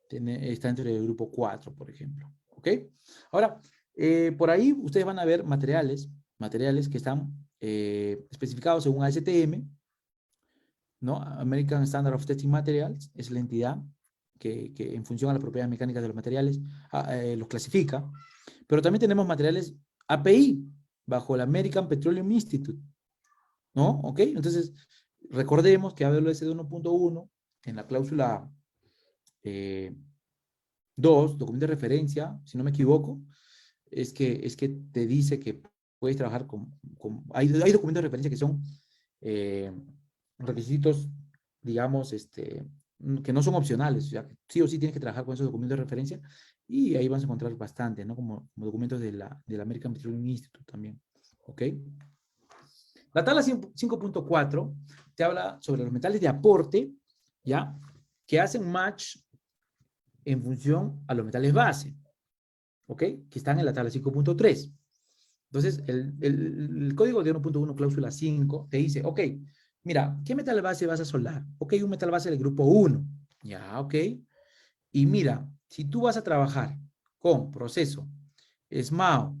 está dentro del grupo 4, por ejemplo, ¿ok? Ahora, por ahí ustedes van a ver materiales que están especificados según ASTM, ¿no? American Standard of Testing Materials es la entidad que en función a las propiedades mecánicas de los materiales los clasifica, pero también tenemos materiales API bajo el American Petroleum Institute, ¿no? ¿Ok? Entonces, recordemos que AWS de 1.1 en la cláusula 2, documento de referencia, si no me equivoco, es que te dice que puedes trabajar hay documentos de referencia que son requisitos, digamos, que no son opcionales, o sea, sí o sí tienes que trabajar con esos documentos de referencia, y ahí vas a encontrar bastante, ¿no? Como documentos de la American Petroleum Institute también, ¿ok? La tabla 5.4 te habla sobre los metales de aporte, ¿ya? Que hacen match en función a los metales base, ¿ok? Que están en la tabla 5.3. Entonces, el código de 1.1 cláusula 5 te dice, ok, mira, ¿qué metal base vas a soldar? Ok, un metal base del grupo 1. Ya, ok. Y mira, si tú vas a trabajar con proceso SMAO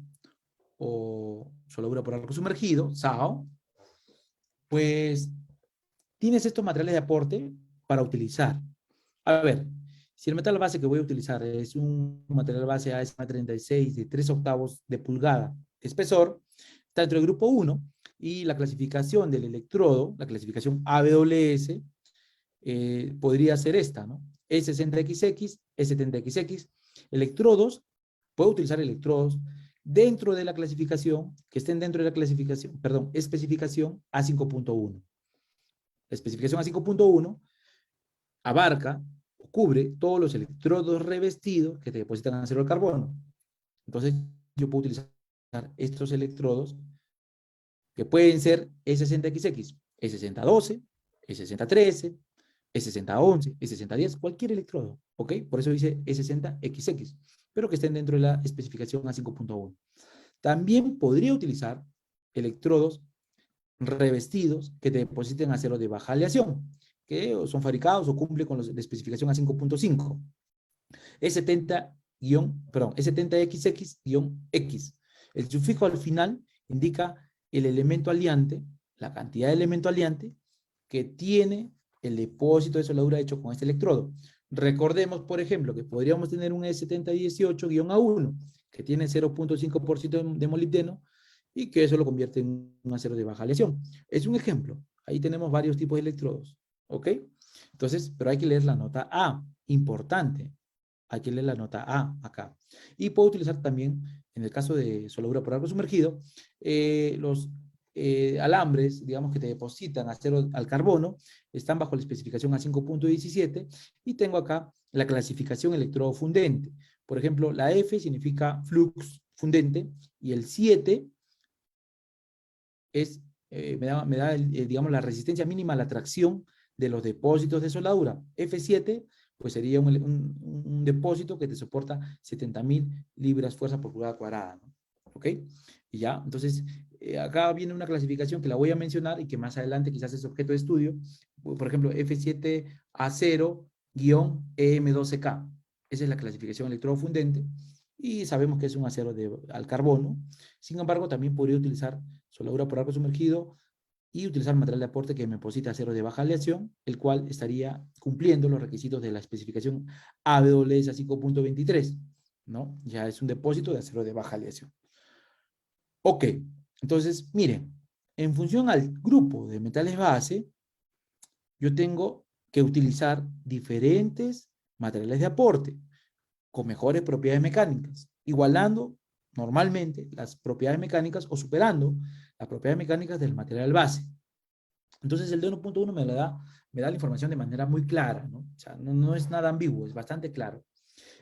o soldadura por arco sumergido, SAO, pues tienes estos materiales de aporte para utilizar. A ver, si el metal base que voy a utilizar es un material base ASM36 de 3/8 de pulgada de espesor, está dentro del grupo 1, y la clasificación del electrodo, la clasificación AWS, podría ser esta, ¿no? E60XX, E70XX, electrodos, puedo utilizar electrodos dentro de la clasificación, que estén dentro de la clasificación, perdón, especificación A5.1. La especificación A5.1 abarca o cubre todos los electrodos revestidos que te depositan acero al carbono. Entonces, yo puedo utilizar estos electrodos que pueden ser E60XX, E6012, E6013, E6011, E6010, cualquier electrodo, ¿ok? Por eso dice E60XX, pero que estén dentro de la especificación A5.1. También podría utilizar electrodos revestidos que te depositen acero de baja aleación, que son fabricados o cumplen con la especificación A5.5. E70XX-X. El sufijo al final indica el elemento aliante, la cantidad de elemento aliante que tiene el depósito de soldadura hecho con este electrodo. Recordemos, por ejemplo, que podríamos tener un E7018-A1 que tiene 0.5% de molibdeno y que eso lo convierte en un acero de baja aleación. Es un ejemplo. Ahí tenemos varios tipos de electrodos. ¿Ok? Entonces, pero hay que leer la nota A. Importante. Hay que leer la nota A acá. Y puedo utilizar también, en el caso de soldadura por arco sumergido, los alambres, digamos, que te depositan acero al carbono, están bajo la especificación A5.17, y tengo acá la clasificación electrodo fundente. Por ejemplo, la F significa flux fundente, y el 7 es, me da digamos, la resistencia mínima a la tracción de los depósitos de soldadura. F7, pues sería un depósito que te soporta 70.000 libras fuerza por pulgada cuadrada, ¿no? ¿Ok? Y ya, entonces, acá viene una clasificación que la voy a mencionar y que más adelante quizás es objeto de estudio. Por ejemplo, F7A0-EM12K. Esa es la clasificación electrodo fundente y sabemos que es un acero al carbono. Sin embargo, también podría utilizar soldadura por arco sumergido y utilizar material de aporte que me deposita acero de baja aleación, el cual estaría cumpliendo los requisitos de la especificación AWS 5.23, ¿no? Ya es un depósito de acero de baja aleación. Ok, entonces, miren, en función al grupo de metales base, yo tengo que utilizar diferentes materiales de aporte con mejores propiedades mecánicas, igualando normalmente las propiedades mecánicas o superando las propiedades mecánicas del material base. Entonces el D1.1 me da la información de manera muy clara, ¿no? O sea, no es nada ambiguo, es bastante claro.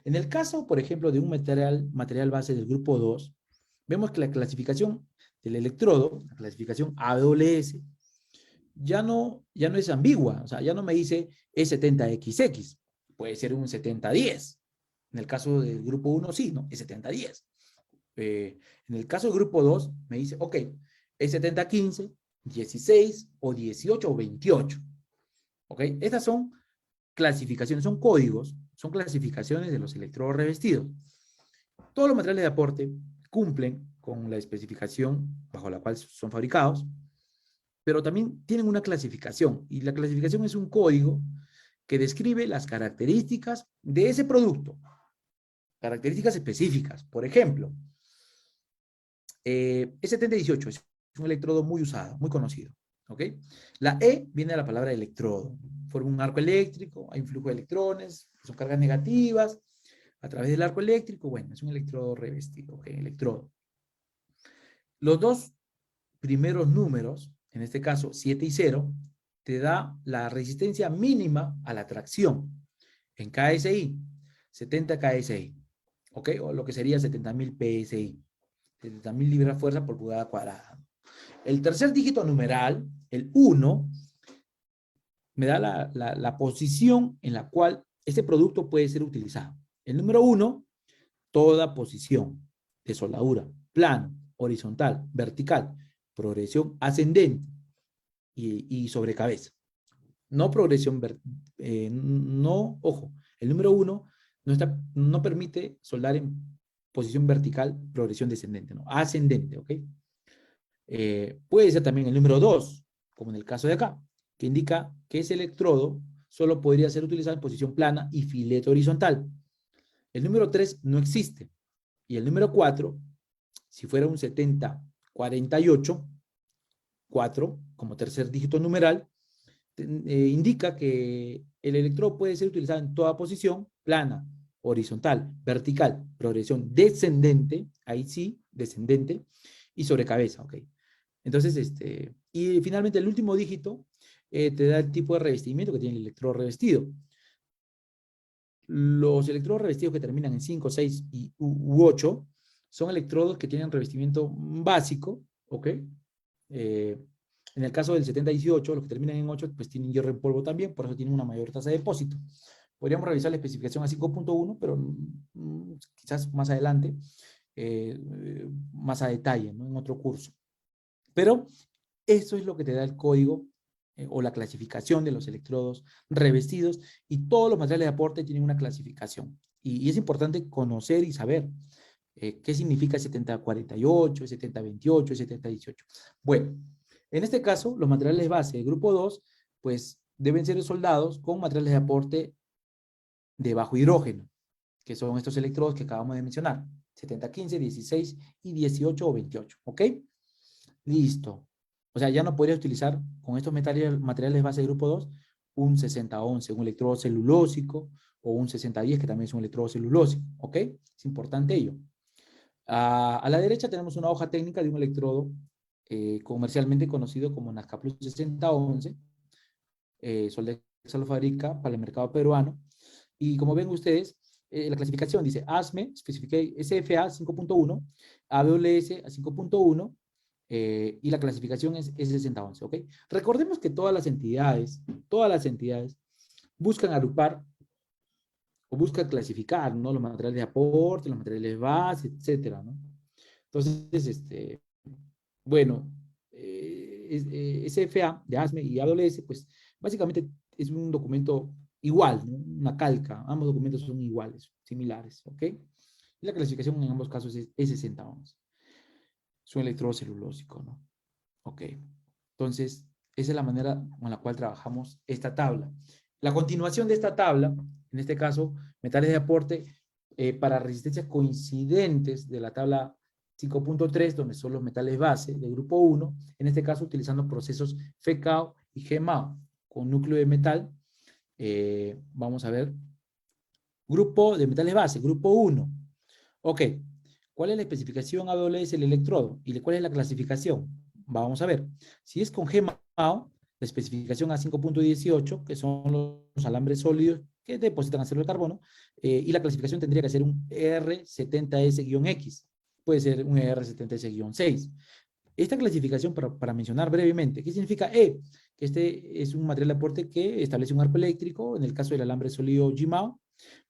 En el caso, por ejemplo, de un material base del grupo 2, vemos que la clasificación del electrodo, la clasificación AWS, ya no es ambigua, o sea, ya no me dice E70XX, puede ser un 7010. En el caso del grupo 1, sí, ¿no? Es 7010. En el caso del grupo 2, me dice, ok, es 7015, 16 o 18 o 28. ¿Ok? Estas son clasificaciones, son códigos, son clasificaciones de los electrodos revestidos. Todos los materiales de aporte cumplen con la especificación bajo la cual son fabricados, pero también tienen una clasificación, y la clasificación es un código que describe las características de ese producto, características específicas. Por ejemplo, E7018 es un electrodo muy usado, muy conocido. ¿Ok? La E viene de la palabra electrodo. Forma un arco eléctrico, hay un flujo de electrones, son cargas negativas. A través del arco eléctrico, bueno, es un electrodo revestido, ¿ok? Electrodo. Los dos primeros números, en este caso 7 y 0, te da la resistencia mínima a la tracción en KSI, 70 KSI, ¿ok? O lo que sería 70.000 PSI, 70.000 libras fuerza por pulgada cuadrada. El tercer dígito numeral, el 1, me da la posición en la cual este producto puede ser utilizado. El número 1, toda posición de soldadura, plano, horizontal, vertical, progresión ascendente y sobre cabeza. No progresión, no, ojo, el número 1 no permite soldar en posición vertical, progresión descendente, no, ascendente, ¿ok? Puede ser también el número 2, como en el caso de acá, que indica que ese electrodo solo podría ser utilizado en posición plana y filete horizontal. El número 3 no existe. Y el número 4, si fuera un 7048, 4 como tercer dígito numeral, indica que el electrodo puede ser utilizado en toda posición, plana, horizontal, vertical, progresión descendente, ahí sí, descendente, y sobre cabeza, ¿ok? Entonces, y finalmente el último dígito te da el tipo de revestimiento que tiene el electrodo revestido. Los electrodos revestidos que terminan en 5, 6 u 8 son electrodos que tienen revestimiento básico, ¿ok? En el caso del 7018, los que terminan en 8, pues tienen hierro en polvo también, por eso tienen una mayor tasa de depósito. Podríamos revisar la especificación a 5.1, pero quizás más adelante, más a detalle, ¿no? En otro curso. Pero eso es lo que te da el código o la clasificación de los electrodos revestidos, y todos los materiales de aporte tienen una clasificación. Y es importante conocer y saber qué significa 7048, 7028, 7018. Bueno, en este caso, los materiales base del grupo 2, pues deben ser soldados con materiales de aporte de bajo hidrógeno, que son estos electrodos que acabamos de mencionar, 7015, 16 y 18 o 28, ¿ok? Listo. O sea, ya no podrías utilizar con estos materiales base del grupo 2 un 6011, un electrodo celulósico, o un 6010, que también es un electrodo celulósico, ¿ok? Es importante ello. A la derecha tenemos una hoja técnica de un electrodo comercialmente conocido como Nazca Plus 6011. Soldex lo fabrica para el mercado peruano. Y como ven ustedes, la clasificación dice ASME, SFA 5.1, AWS a 5.1, y la clasificación es S6011, ¿ok? Recordemos que todas las entidades buscan agrupar o buscan clasificar, ¿no? Los materiales de aporte, los materiales base, etcétera, ¿no? Entonces, bueno, SFA de ASME y AWS, pues básicamente es un documento igual, ¿no? Una calca, ambos documentos son iguales, similares, ¿ok? Y la clasificación en ambos casos es S6011. Es un electrodo celulósico, ¿no? Ok. Entonces, esa es la manera con la cual trabajamos esta tabla. La continuación de esta tabla, en este caso, metales de aporte para resistencias coincidentes de la tabla 5.3, donde son los metales base de grupo 1, en este caso utilizando procesos FECAO y GMAO, con núcleo de metal. Vamos a ver, grupo de metales base, grupo 1. Ok, ¿cuál es la especificación AWS del electrodo? ¿Y cuál es la clasificación? Vamos a ver. Si es con GMAO, la especificación A5.18, que son los alambres sólidos que depositan acero de carbono, y la clasificación tendría que ser un R70S-X. Puede ser un R70S-6. Esta clasificación, para mencionar brevemente, ¿qué significa E? Que este es un material de aporte que establece un arco eléctrico, en el caso del alambre sólido GMAO,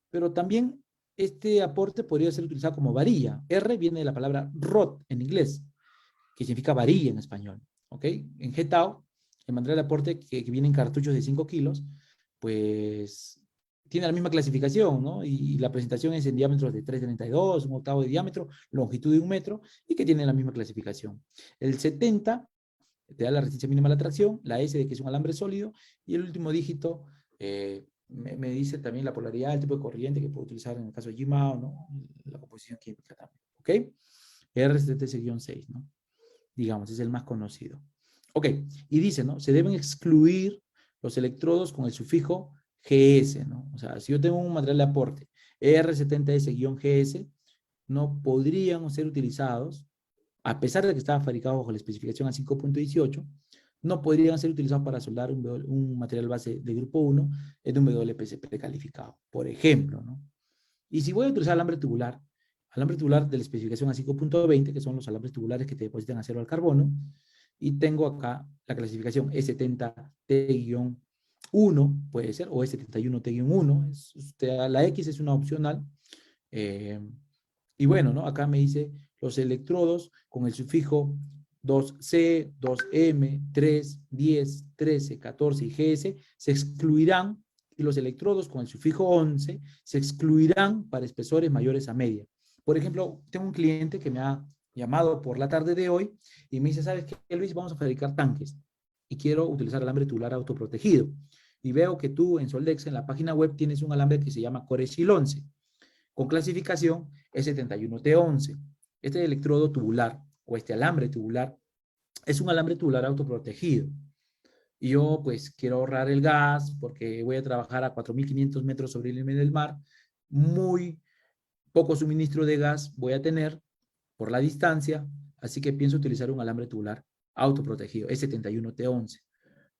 pero también este aporte podría ser utilizado como varilla. R viene de la palabra rod en inglés, que significa varilla en español. ¿Ok? En GTAO, el material de aporte que viene en cartuchos de 5 kilos, pues tiene la misma clasificación, ¿no? Y la presentación es en diámetros de 3,32, un octavo de diámetro, longitud de 1 metro, y que tiene la misma clasificación. El 70 te da la resistencia mínima a la tracción, la S de que es un alambre sólido, y el último dígito me dice también la polaridad, el tipo de corriente que puedo utilizar en el caso de GMAO, ¿no? La composición química también, ¿ok? RSTS-6, ¿no? Digamos, es el más conocido. Ok, y dice, ¿no? Se deben excluir los electrodos con el sufijo GS, ¿no? O sea, si yo tengo un material de aporte R70S-GS, no podrían ser utilizados, a pesar de que estaba fabricado bajo la especificación a 5.18, no podrían ser utilizados para soldar un material base de grupo 1 en un WPC precalificado, por ejemplo, ¿no? Y si voy a utilizar alambre tubular de la especificación a 5.20, que son los alambres tubulares que te depositan acero al carbono, y tengo acá la clasificación E70T-1, puede ser, o E71T-1, la X es una opcional, y bueno, ¿no? Acá me dice los electrodos con el sufijo 2C, 2M, 3, 10, 13, 14 y GS se excluirán, y los electrodos con el sufijo 11 se excluirán para espesores mayores a media. Por ejemplo, tengo un cliente que me ha llamado por la tarde de hoy y me dice, ¿sabes qué, Luis? Vamos a fabricar tanques y quiero utilizar alambre tubular autoprotegido. Y veo que tú en Soldex, en la página web, tienes un alambre que se llama Coreshell 11 con clasificación E71T11. Este electrodo tubular o este alambre tubular es un alambre tubular autoprotegido. Y yo pues quiero ahorrar el gas porque voy a trabajar a 4.500 metros sobre el nivel del mar. Muy poco suministro de gas voy a tener por la distancia, así que pienso utilizar un alambre tubular autoprotegido, E71T11.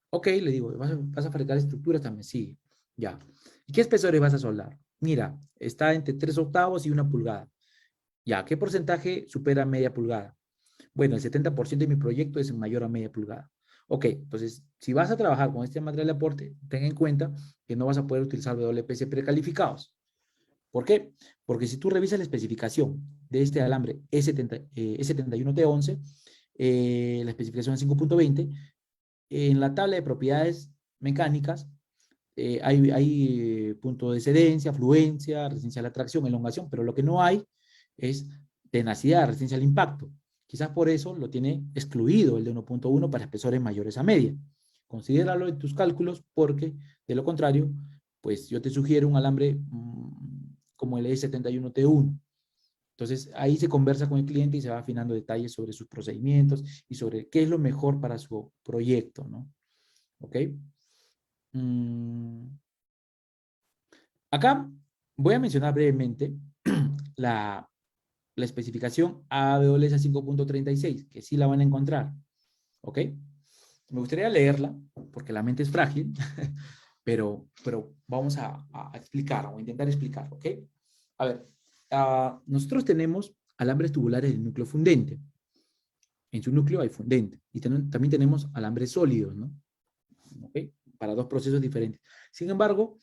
Ok, le digo, ¿vas a fabricar estructuras también? Sí, ya. ¿Y qué espesores vas a soldar? Mira, está entre 3 octavos y 1 pulgada. Ya, ¿qué porcentaje supera media pulgada? Bueno, el 70% de mi proyecto es mayor a media pulgada. Ok, entonces, si vas a trabajar con este material de aporte, ten en cuenta que no vas a poder utilizar WPC precalificados. ¿Por qué? Porque si tú revisas la especificación de este alambre E71T11, la especificación es 5.20, en la tabla de propiedades mecánicas hay punto de excedencia, fluencia, resistencia a la tracción, elongación, pero lo que no hay es tenacidad, resistencia al impacto. Quizás por eso lo tiene excluido el de 1.1 para espesores mayores a media. Considéralo en tus cálculos porque, de lo contrario, pues yo te sugiero un alambre como el E71T1. Entonces, ahí se conversa con el cliente y se va afinando detalles sobre sus procedimientos y sobre qué es lo mejor para su proyecto, ¿no? ¿Ok? Mm, Acá voy a mencionar brevemente la, la especificación AWS 5.36, que sí la van a encontrar, ¿ok? Me gustaría leerla, porque la mente es frágil, pero vamos a explicar, o a intentar explicar, ¿ok? A ver, nosotros tenemos alambres tubulares del núcleo fundente. en su núcleo hay fundente. Y también tenemos alambres sólidos, ¿no? ¿Ok? Para dos procesos diferentes. Sin embargo,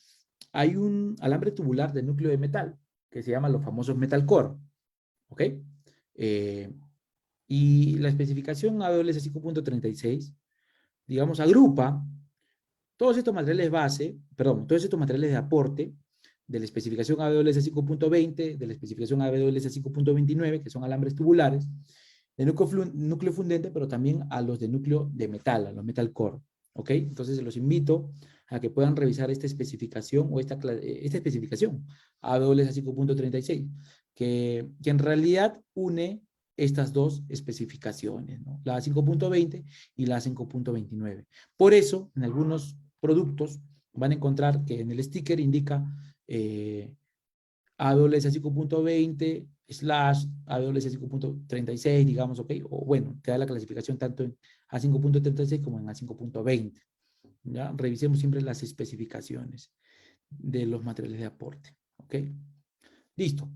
hay un alambre tubular de núcleo de metal, que se llama los famosos metal core. ¿Ok? Y la especificación AWS 5.36, digamos, agrupa todos estos materiales base, perdón, todos estos materiales de aporte de la especificación AWS 5.20, de la especificación AWS 5.29, que son alambres tubulares, de núcleo fundente, pero también a los de núcleo de metal, a los metal core. ¿Ok? Entonces los invito a que puedan revisar esta especificación o esta especificación AWS 5.36, que en realidad une estas dos especificaciones, ¿no? La 5.20 y la 5.29. Por eso, en algunos productos van a encontrar que en el sticker indica AWS 5.20 / AWS 5.36, digamos, ¿ok? O bueno, te da la clasificación tanto en A5.36 como en A5.20. ¿Ya? Revisemos siempre las especificaciones de los materiales de aporte, ¿ok? Listo.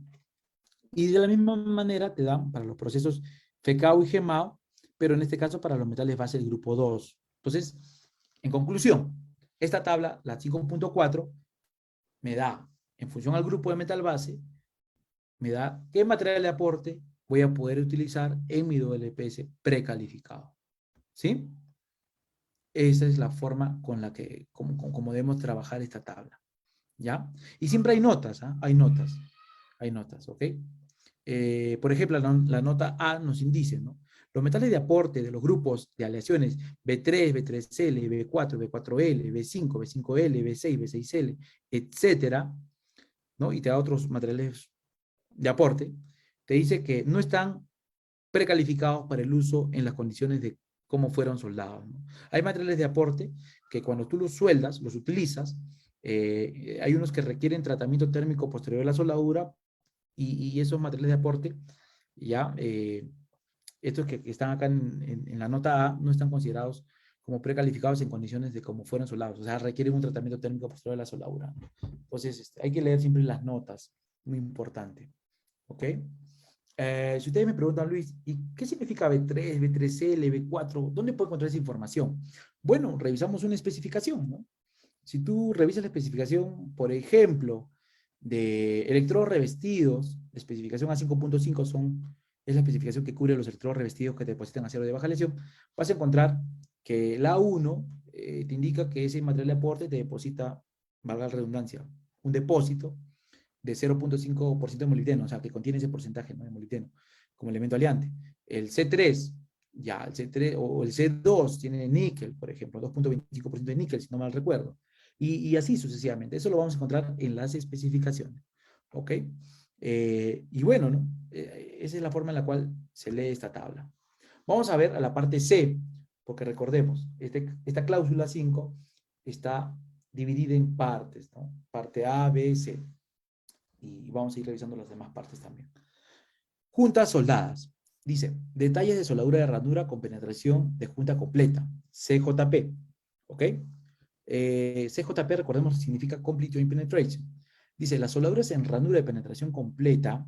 Y de la misma manera te dan para los procesos FECAO y GEMAO, pero en este caso para los metales base del grupo 2. Entonces, en conclusión, esta tabla, la 5.4, me da, en función al grupo de metal base, me da qué material de aporte voy a poder utilizar en mi WPS precalificado. ¿Sí? Esa es la forma con la que, como debemos trabajar esta tabla. ¿Ya? Y siempre hay notas, ¿eh? Hay notas, ¿ok? Por ejemplo, la nota A nos indica, ¿no? Los metales de aporte de los grupos de aleaciones B3, B3L, B4, B4L, B5, B5L, B6, B6L, etcétera, ¿no? Y te da otros materiales de aporte, te dice que no están precalificados para el uso en las condiciones de cómo fueron soldados, ¿no? Hay materiales de aporte que cuando tú los sueldas, los utilizas, hay unos que requieren tratamiento térmico posterior a la soldadura y esos materiales de aporte, ya, estos que están acá en la nota A, no están considerados como precalificados en condiciones de cómo fueron soldados, o sea, requieren un tratamiento térmico posterior a la soldadura, ¿no? Entonces, hay que leer siempre las notas, muy importante, ¿ok? Si ustedes me preguntan, Luis, ¿y qué significa B3, B3L, B4? ¿Dónde puedo encontrar esa información? Bueno, revisamos una especificación, ¿no? Si tú revisas la especificación, por ejemplo, de electrodos revestidos, la especificación A5.5 es la especificación que cubre los electrodos revestidos que depositan acero de baja lesión, vas a encontrar que la A1 te indica que ese material de aporte te deposita, valga la redundancia, un depósito de 0.5% de molibdeno, o sea, que contiene ese porcentaje, ¿no?, de molibdeno como elemento aliante. El C3, ya, el C3 o el C2 tiene níquel, por ejemplo, 2.25% de níquel, si no mal recuerdo. Y así sucesivamente. Eso lo vamos a encontrar en las especificaciones. ¿Ok? Y bueno, ¿no? Esa es la forma en la cual se lee esta tabla. Vamos a ver a la parte C, porque recordemos, esta cláusula 5 está dividida en partes, ¿no? Parte A, B, C. Y vamos a ir revisando las demás partes también. Juntas soldadas. Dice, detalles de soldadura de ranura con penetración de junta completa, CJP. ¿Ok? CJP, recordemos, significa Complete Joint Penetration. Dice, las soldaduras en ranura de penetración completa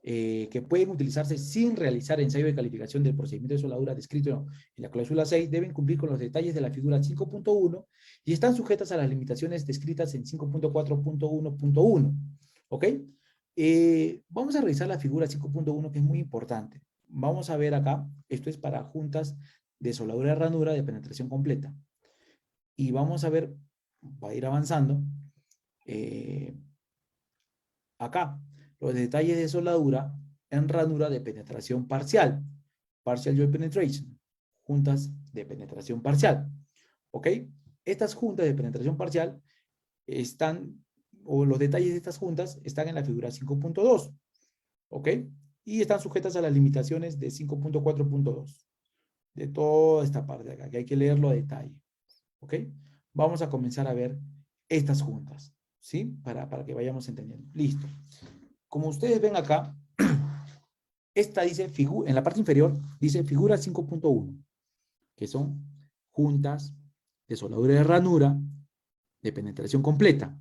que pueden utilizarse sin realizar ensayo de calificación del procedimiento de soldadura descrito en la cláusula 6 deben cumplir con los detalles de la figura 5.1 y están sujetas a las limitaciones descritas en 5.4.1.1. ¿Ok? Vamos a revisar la figura 5.1, que es muy importante. Vamos a ver acá, esto es para juntas de soldadura de ranura de penetración completa. Y vamos a ver, va a ir avanzando, acá, los detalles de soldadura en ranura de penetración parcial, partial joint penetration, juntas de penetración parcial, ¿ok? Estas juntas de penetración parcial están, o los detalles de estas juntas están en la figura 5.2, ¿ok? Y están sujetas a las limitaciones de 5.4.2, de toda esta parte de acá, que hay que leerlo a detalle, ¿ok? Vamos a comenzar a ver estas juntas, ¿sí? Para que vayamos entendiendo. Listo. Como ustedes ven acá, esta dice, en la parte inferior, dice figura 5.1, que son juntas de soldadura de ranura de penetración completa.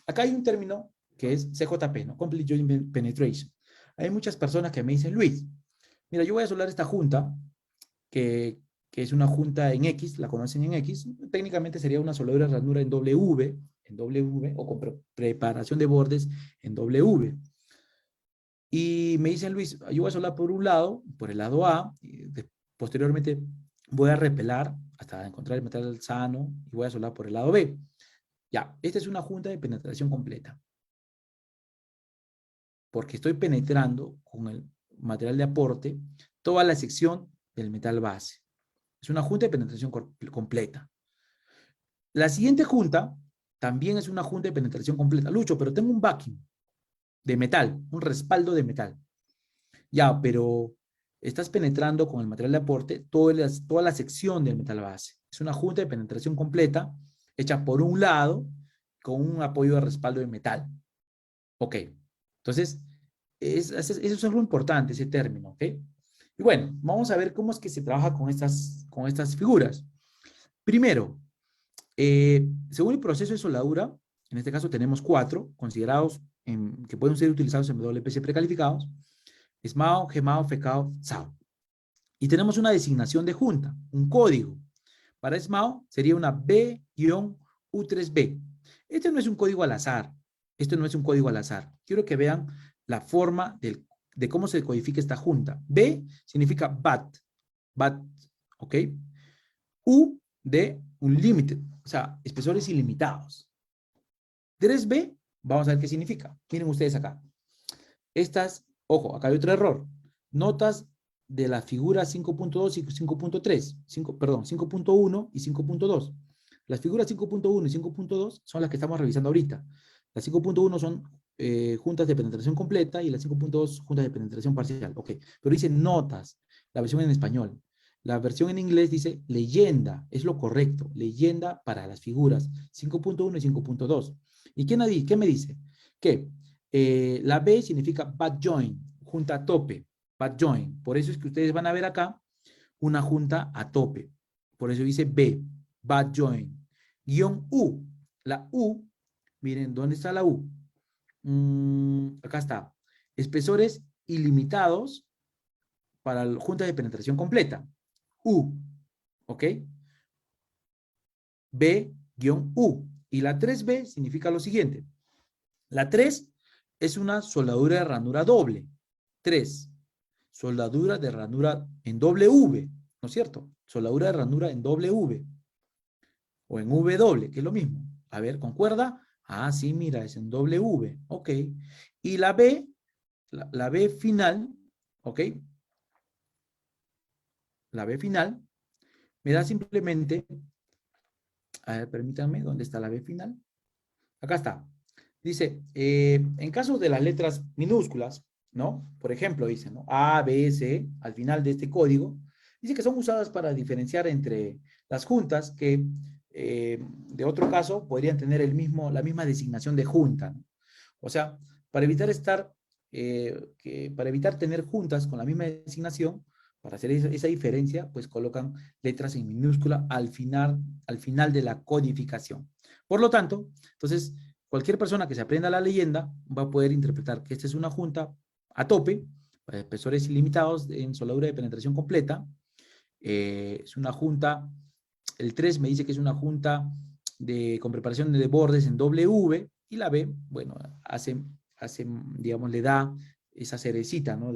Acá hay un término que es CJP, ¿no? Complete Joint Penetration. Hay muchas personas que me dicen, Luis, mira, yo voy a soldar esta junta que, que es una junta en X, la conocen en X, técnicamente sería una soldadura de ranura en W, o con preparación de bordes en W. Y me dicen, Luis, yo voy a soldar por un lado, por el lado A, y posteriormente voy a repelar hasta encontrar el metal sano y voy a soldar por el lado B. Ya, esta es una junta de penetración completa. Porque estoy penetrando con el material de aporte toda la sección del metal base. Es una junta de penetración completa. La siguiente junta también es una junta de penetración completa. Lucho, pero tengo un backing de metal, un respaldo de metal. Ya, pero estás penetrando con el material de aporte toda la sección del metal base. Es una junta de penetración completa hecha por un lado con un apoyo de respaldo de metal. Ok, entonces eso es algo importante, ese término, ¿ok? Y bueno, vamos a ver cómo es que se trabaja con estas figuras. Primero, según el proceso de soldadura, en este caso tenemos 4 considerados que pueden ser utilizados en WPC precalificados: SMAO, GMAO, FECAO, SAO. Y tenemos una designación de junta, un código. Para SMAO sería una B-U3B. Este no es un código al azar. Esto no es un código al azar. Quiero que vean la forma de cómo se codifica esta junta. B significa BAT. BAT, ¿ok? U de Unlimited, o sea, espesores ilimitados. 3B, vamos a ver qué significa. Miren ustedes acá. Estas, ojo, acá hay otro error. Notas de la figura 5.2 y 5.3, perdón, 5.1 y 5.2. Las figuras 5.1 y 5.2 son las que estamos revisando ahorita. Las 5.1 son juntas de penetración completa y las 5.2 juntas de penetración parcial. Ok, pero dice notas, la versión en español. La versión en inglés dice leyenda, es lo correcto, leyenda para las figuras 5.1 y 5.2. ¿Y qué me dice? Que la B significa bad joint, junta a tope, bad joint. Por eso es que ustedes van a ver acá una junta a tope. Por eso dice B, bad joint. Guión U. La U, miren, ¿dónde está la U? Acá está. Espesores ilimitados para la junta de penetración completa. U, ¿ok? B-U. Y la 3B significa lo siguiente. La 3 es una soldadura de ranura doble. 3. Soldadura de ranura en W, ¿no es cierto? Soldadura de ranura en W. O en W, que es lo mismo. A ver, ¿concuerda? Ah, sí, mira, es en W. Ok. Y la B, la B final, ¿ok? La B final me da simplemente, a ver, permítanme, ¿dónde está la B final? Acá está. Dice, en caso de las letras minúsculas, ¿no? Por ejemplo, dice, ¿no? A, B, C, al final de este código, dice que son usadas para diferenciar entre las juntas que, de otro caso, podrían tener la misma designación de junta, ¿no? O sea, para evitar para evitar tener juntas con la misma designación, para hacer esa diferencia, pues colocan letras en minúscula al final de la codificación. Por lo tanto, entonces, cualquier persona que se aprenda la leyenda va a poder interpretar que esta es una junta a tope, para espesores ilimitados en soldadura de penetración completa. Es una junta, el 3 me dice que es una junta con preparación de bordes en W, y la B, bueno, digamos, le da esa cerecita, ¿no?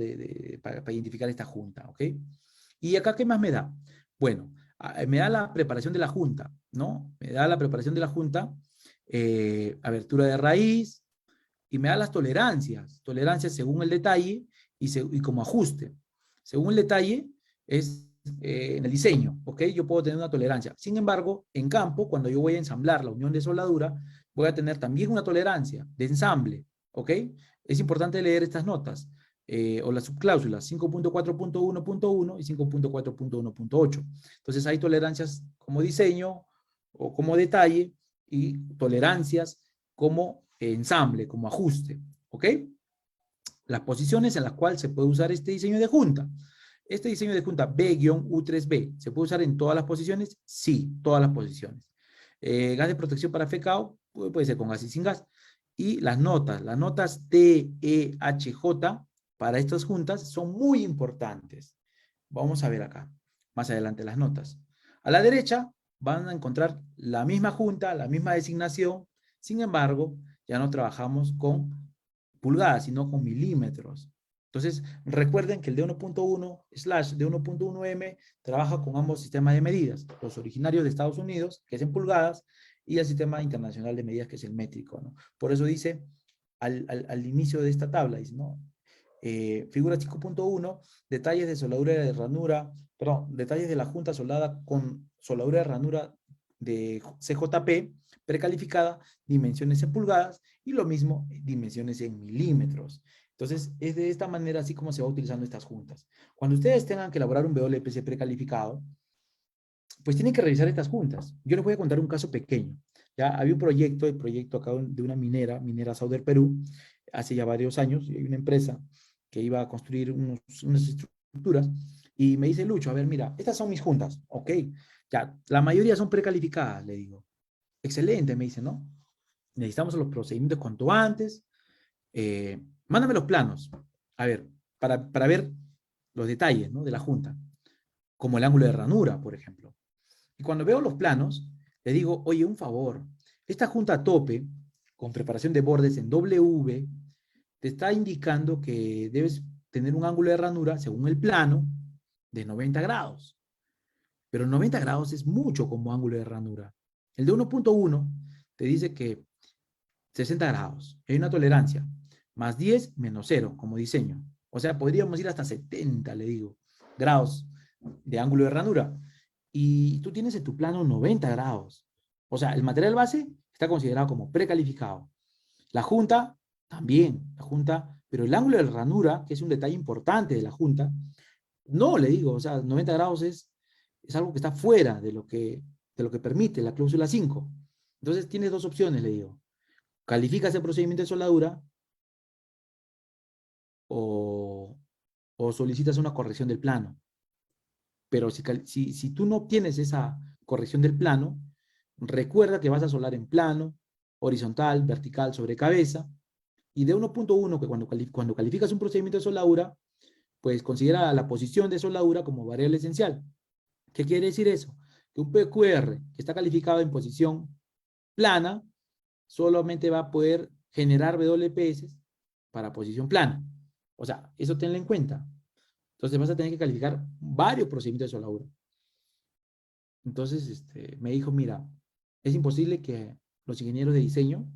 Para identificar esta junta, ¿ok? ¿Y acá qué más me da? Bueno, me da la preparación de la junta, ¿no? Me da la preparación de la junta, abertura de raíz, y me da las tolerancias según el detalle y como ajuste. Según el detalle es en el diseño, ¿ok? Yo puedo tener una tolerancia. Sin embargo, en campo, cuando yo voy a ensamblar la unión de soldadura, voy a tener también una tolerancia de ensamble, ¿ok? Es importante leer estas notas, o las subcláusulas 5.4.1.1 y 5.4.1.8. Entonces hay tolerancias como diseño o como detalle y tolerancias como ensamble, como ajuste, ¿ok? Las posiciones en las cuales se puede usar este diseño de junta. Este diseño de junta B-U3B, ¿se puede usar en todas las posiciones? Sí, todas las posiciones. Gas de protección para FECAO, puede ser con gas y sin gas. Y las notas T, E, H, J para estas juntas son muy importantes. Vamos a ver acá. más adelante las notas. A la derecha van a encontrar la misma junta, la misma designación, sin embargo, ya no trabajamos con pulgadas, sino con milímetros. Entonces, recuerden que el D1.1/D1.1M trabaja con ambos sistemas de medidas, los originarios de Estados Unidos, que es en pulgadas, y el sistema internacional de medidas, que es el métrico, ¿no? Por eso dice, al inicio de esta tabla, dice, ¿no? Figura 5.1, detalles de soldadura de ranura, perdón, detalles de la junta soldada con soldadura de ranura de CJP, precalificada, dimensiones en pulgadas, y lo mismo, dimensiones en milímetros. Entonces, es de esta manera así como se va utilizando estas juntas. Cuando ustedes tengan que elaborar un WPC precalificado, pues tienen que revisar estas juntas. Yo les voy a contar un caso pequeño. Ya había un proyecto, el proyecto acá de una minera Sauder Perú, hace ya varios años, y hay una empresa que iba a construir unas estructuras, y me dice, Lucho, a ver, mira, estas son mis juntas, ok, ya, la mayoría son precalificadas, le digo. Excelente, me dice, ¿no? Necesitamos los procedimientos cuanto antes, mándame los planos, a ver, para ver los detalles, ¿no?, de la junta, como el ángulo de ranura, por ejemplo. Y cuando veo los planos, le digo, oye, un favor, esta junta a tope, con preparación de bordes en W, te está indicando que debes tener un ángulo de ranura, según el plano, de 90 grados. Pero 90 grados es mucho como ángulo de ranura. El de 1.1 te dice que 60 grados. Hay una tolerancia. Más 10 menos 0 como diseño. O sea, podríamos ir hasta 70, le digo, grados de ángulo de ranura. Y tú tienes en tu plano 90 grados. O sea, el material base está considerado como precalificado. La junta, también, la junta, pero el ángulo de ranura, que es un detalle importante de la junta, no, le digo, o sea, 90 grados es algo que está fuera de lo que permite la cláusula 5. Entonces tienes dos opciones, le digo. Calificas el procedimiento de soldadura o, o solicitas una corrección del plano. Pero si tú no obtienes esa corrección del plano, recuerda que vas a soldar en plano, horizontal, vertical, sobre cabeza, y de 1.1, que cuando calificas un procedimiento de soldadura, pues considera la posición de soldadura como variable esencial. ¿Qué quiere decir eso? Que un PQR que está calificado en posición plana solamente va a poder generar WPS para posición plana. O sea, eso tenlo en cuenta. Entonces vas a tener que calificar varios procedimientos de soldadura. Entonces me dijo, mira, es imposible que los ingenieros de diseño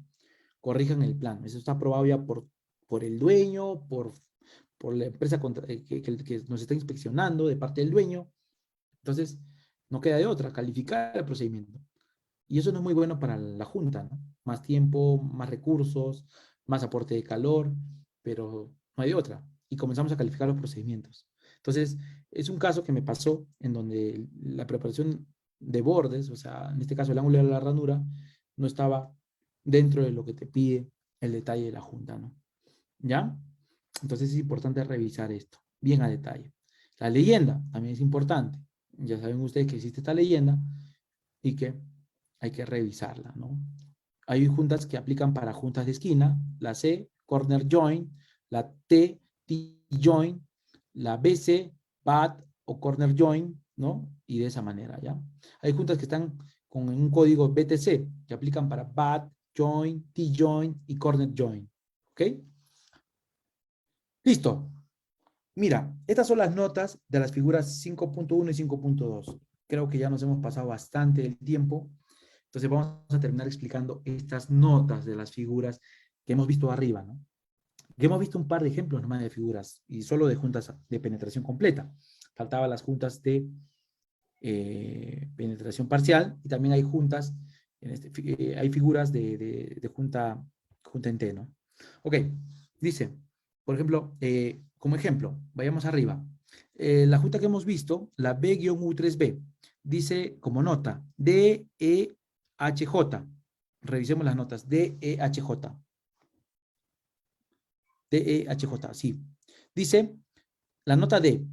corrijan el plano. Eso está aprobado ya por el dueño, por la empresa que nos está inspeccionando de parte del dueño. Entonces, no queda de otra, calificar el procedimiento. Y eso no es muy bueno para la junta, ¿no? Más tiempo, más recursos, más aporte de calor, pero no hay de otra. Y comenzamos a calificar los procedimientos. Entonces, es un caso que me pasó en donde la preparación de bordes, o sea, en este caso el ángulo de la ranura, no estaba dentro de lo que te pide el detalle de la junta, ¿no? ¿Ya? Entonces es importante revisar esto, bien a detalle. La leyenda también es importante. Ya saben ustedes que existe esta leyenda y que hay que revisarla, ¿no? Hay juntas que aplican para juntas de esquina, la C, corner joint, la T, T-joint, la BC, BAT o corner joint, ¿no? Y de esa manera, ¿ya? Hay juntas que están con un código BTC, que aplican para BAT, joint, T-joint y corner joint, ¿ok? Listo. Mira, estas son las notas de las figuras 5.1 y 5.2. Creo que ya nos hemos pasado bastante el tiempo. Entonces vamos a terminar explicando estas notas de las figuras que hemos visto arriba, ¿no? Que hemos visto un par de ejemplos nomás de figuras y solo de juntas de penetración completa. Faltaban las juntas de penetración parcial y también hay juntas, hay figuras de junta en T, ¿no? Ok, dice, por ejemplo, como ejemplo, vayamos arriba. La junta que hemos visto, la B-U3B, dice como nota DEHJ. Revisemos las notas. DEHJ. DEHJ, sí. Dice la nota D.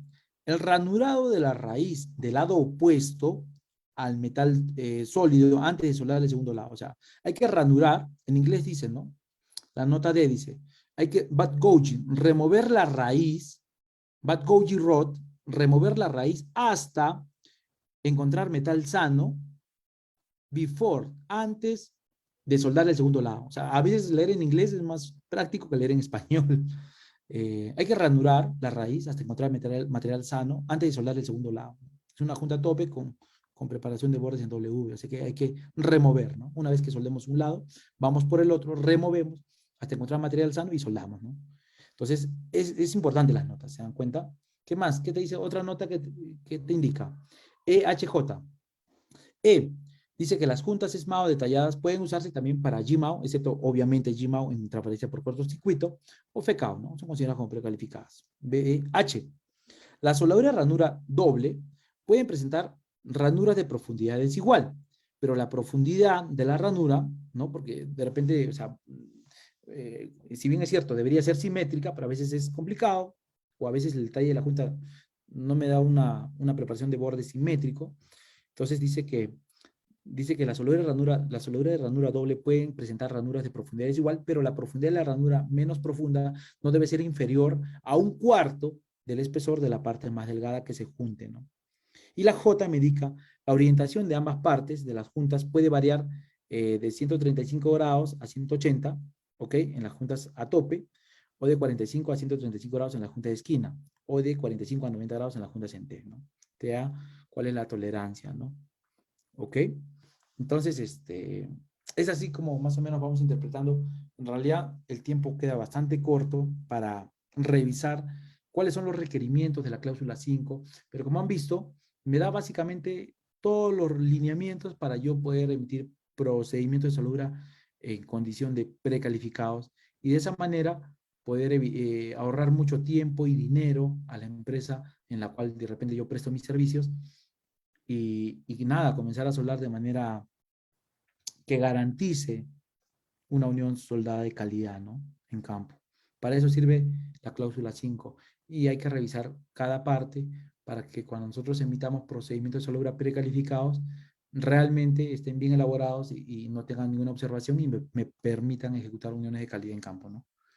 El ranurado de la raíz del lado opuesto al metal sólido antes de soldar el segundo lado. O sea, hay que ranurar, en inglés dice, ¿no? La nota D dice, hay que, bat gouging, remover la raíz, bat gouging rod, remover la raíz hasta encontrar metal sano before, antes de soldar el segundo lado. O sea, a veces leer en inglés es más práctico que leer en español. Hay que ranurar la raíz hasta encontrar material sano antes de soldar el segundo lado. Es una junta a tope con preparación de bordes en W, así que hay que remover, ¿no? Una vez que soldemos un lado, vamos por el otro, removemos hasta encontrar material sano y soldamos, ¿no? Entonces, es importante las notas, ¿se dan cuenta? ¿Qué más? ¿Qué te dice otra nota que te indica? EHJ. E, dice que las juntas SMAO detalladas pueden usarse también para GMAO, excepto obviamente GMAO en transferencia por cortocircuito, o FECAO, ¿no? Son consideradas como precalificadas. BEH. La soldadura de ranura doble pueden presentar ranuras de profundidad desigual, pero la profundidad de la ranura, ¿no? Porque de repente, o sea, si bien es cierto, debería ser simétrica, pero a veces es complicado, o a veces el detalle de la junta no me da una preparación de borde simétrico. Entonces dice que la soldadura de ranura doble pueden presentar ranuras de profundidad desigual, pero la profundidad de la ranura menos profunda no debe ser inferior a un cuarto del espesor de la parte más delgada que se junte, ¿no? Y la J me indica la orientación de ambas partes de las juntas puede variar de 135 grados a 180, ¿ok? En las juntas a tope, o de 45 a 135 grados en la junta de esquina, o de 45 a 90 grados en la junta central, ¿no? Te da cuál es la tolerancia, ¿no? ¿Ok? Entonces, es así como más o menos vamos interpretando. En realidad, el tiempo queda bastante corto para revisar cuáles son los requerimientos de la cláusula 5, pero como han visto, me da básicamente todos los lineamientos para yo poder emitir procedimientos de soldadura en condición de precalificados y de esa manera poder ahorrar mucho tiempo y dinero a la empresa en la cual de repente yo presto mis servicios y nada, comenzar a soldar de manera que garantice una unión soldada de calidad, ¿no? En campo. Para eso sirve la cláusula 5 y hay que revisar cada parte para que cuando nosotros emitamos procedimientos de soldadura precalificados, realmente estén bien elaborados y no tengan ninguna observación y me permitan ejecutar uniones de calidad en campo, ¿no?